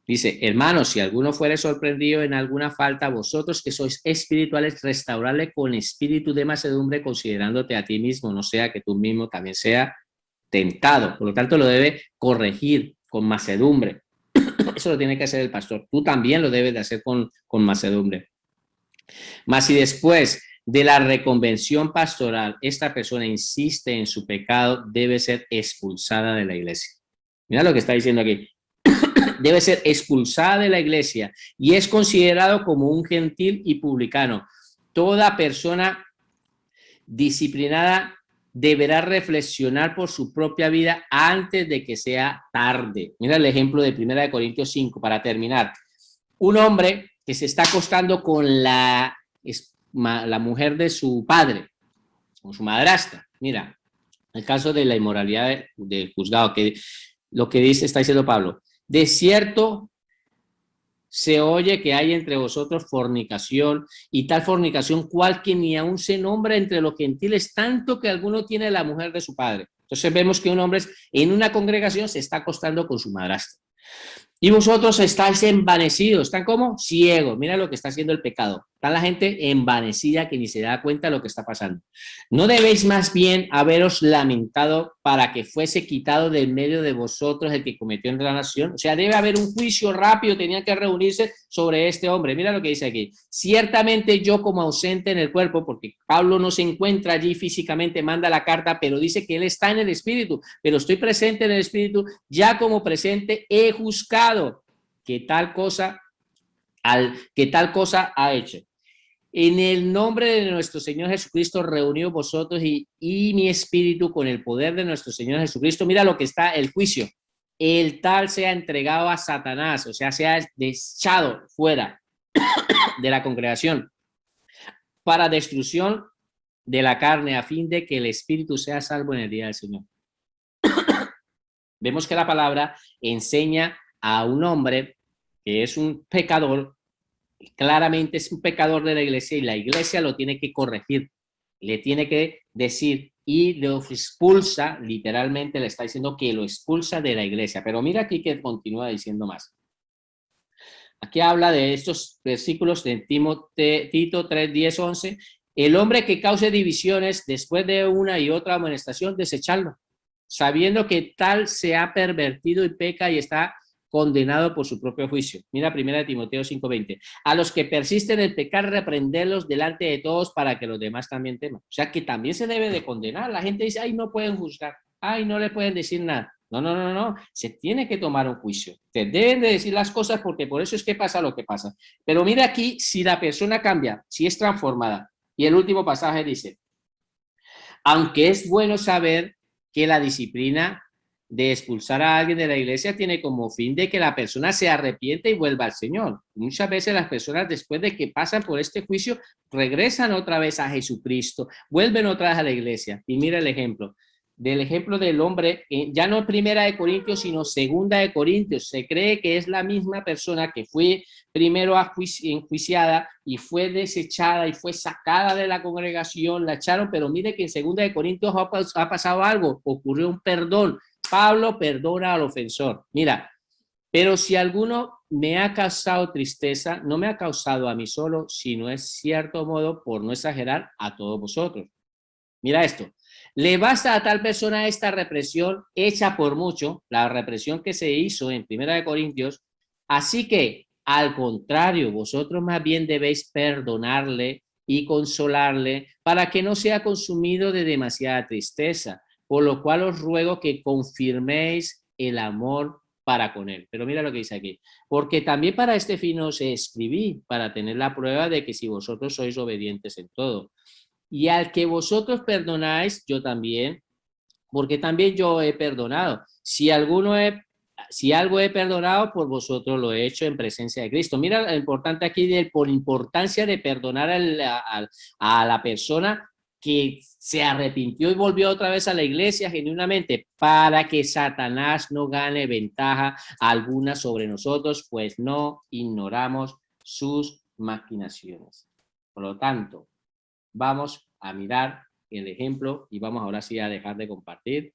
Dice, hermanos, si alguno fuere sorprendido en alguna falta, vosotros que sois espirituales, restaurarle con espíritu de mansedumbre, considerándote a ti mismo, no sea que tú mismo también sea tentado. Por lo tanto, lo debe corregir con mansedumbre. Eso lo tiene que hacer el pastor. Tú también lo debes de hacer con mansedumbre. Mas si después de la reconvención pastoral, esta persona insiste en su pecado, debe ser expulsada de la iglesia. Mira lo que está diciendo aquí. Debe ser expulsada de la iglesia y es considerado como un gentil y publicano. Toda persona disciplinada deberá reflexionar por su propia vida antes de que sea tarde. Mira el ejemplo de 1 Corintios 5 para terminar. Un hombre que se está acostando con la mujer de su padre, con su madrastra. Mira, el caso de la inmoralidad del juzgado, que lo que dice, está diciendo Pablo. De cierto, se oye que hay entre vosotros fornicación y tal fornicación cual que ni aún se nombra entre los gentiles, tanto que alguno tiene la mujer de su padre. Entonces vemos que un hombre en una congregación se está acostando con su madrastra. Y vosotros estáis envanecidos, ¿están como? Ciegos. Mira lo que está haciendo el pecado. Está la gente envanecida que ni se da cuenta de lo que está pasando. ¿No debéis más bien haberos lamentado para que fuese quitado del medio de vosotros el que cometió en la nación? O sea, debe haber un juicio rápido, tenían que reunirse sobre este hombre. Mira lo que dice aquí. Ciertamente yo como ausente en el cuerpo, porque Pablo no se encuentra allí físicamente, manda la carta, pero dice que él está en el espíritu, pero estoy presente en el espíritu, ya como presente he juzgado que tal cosa ha hecho. En el nombre de nuestro Señor Jesucristo, reunido vosotros y mi espíritu con el poder de nuestro Señor Jesucristo. Mira lo que está el juicio. El tal sea entregado a Satanás, o sea, sea echado fuera de la congregación para destrucción de la carne, a fin de que el espíritu sea salvo en el día del Señor. Vemos que la palabra enseña a un hombre que es un pecador, claramente es un pecador de la iglesia y la iglesia lo tiene que corregir, le tiene que decir y lo expulsa, literalmente le está diciendo que lo expulsa de la iglesia. Pero mira aquí que continúa diciendo más. Aquí habla de estos versículos de Tito 3, 10, 11. El hombre que cause divisiones después de una y otra amonestación, desecharlo, sabiendo que tal se ha pervertido y peca y está condenado por su propio juicio. Mira 1 Timoteo 5:20. A los que persisten en pecar, reprenderlos delante de todos para que los demás también teman. O sea que también se debe de condenar. La gente dice, ay, no pueden juzgar, ay, no le pueden decir nada. No. Se tiene que tomar un juicio. Te deben de decir las cosas porque por eso es que pasa lo que pasa. Pero mira aquí, si la persona cambia, si es transformada. Y el último pasaje dice, aunque es bueno saber que la disciplina de expulsar a alguien de la iglesia tiene como fin de que la persona se arrepiente y vuelva al Señor. Muchas veces las personas después de que pasan por este juicio regresan otra vez a Jesucristo, vuelven otra vez a la iglesia. Y mira el ejemplo del hombre, ya no 1 Corintios, sino 2 Corintios. Se cree que es la misma persona que fue primero enjuiciada y fue desechada y fue sacada de la congregación, la echaron, pero mire que en 2 Corintios ha pasado algo, ocurrió un perdón. Pablo perdona al ofensor. Mira, Pero si alguno me ha causado tristeza, no me ha causado a mí solo, sino en cierto modo, por no exagerar, a todos vosotros. Mira esto. Le basta a tal persona esta represión hecha por mucho, la represión que se hizo en Primera de Corintios. Así que, al contrario, vosotros más bien debéis perdonarle y consolarle para que no sea consumido de demasiada tristeza, por lo cual os ruego que confirméis el amor para con él. Pero mira lo que dice aquí. Porque también para este fin os escribí, para tener la prueba de que si vosotros sois obedientes en todo. Y al que vosotros perdonáis, yo también, porque también yo he perdonado. Si algo he perdonado, por vosotros lo he hecho en presencia de Cristo. Mira lo importante aquí, por importancia de perdonar a la persona que se arrepintió y volvió otra vez a la iglesia genuinamente, para que Satanás no gane ventaja alguna sobre nosotros, pues no ignoramos sus maquinaciones. Por lo tanto, vamos a mirar el ejemplo y vamos ahora sí a dejar de compartir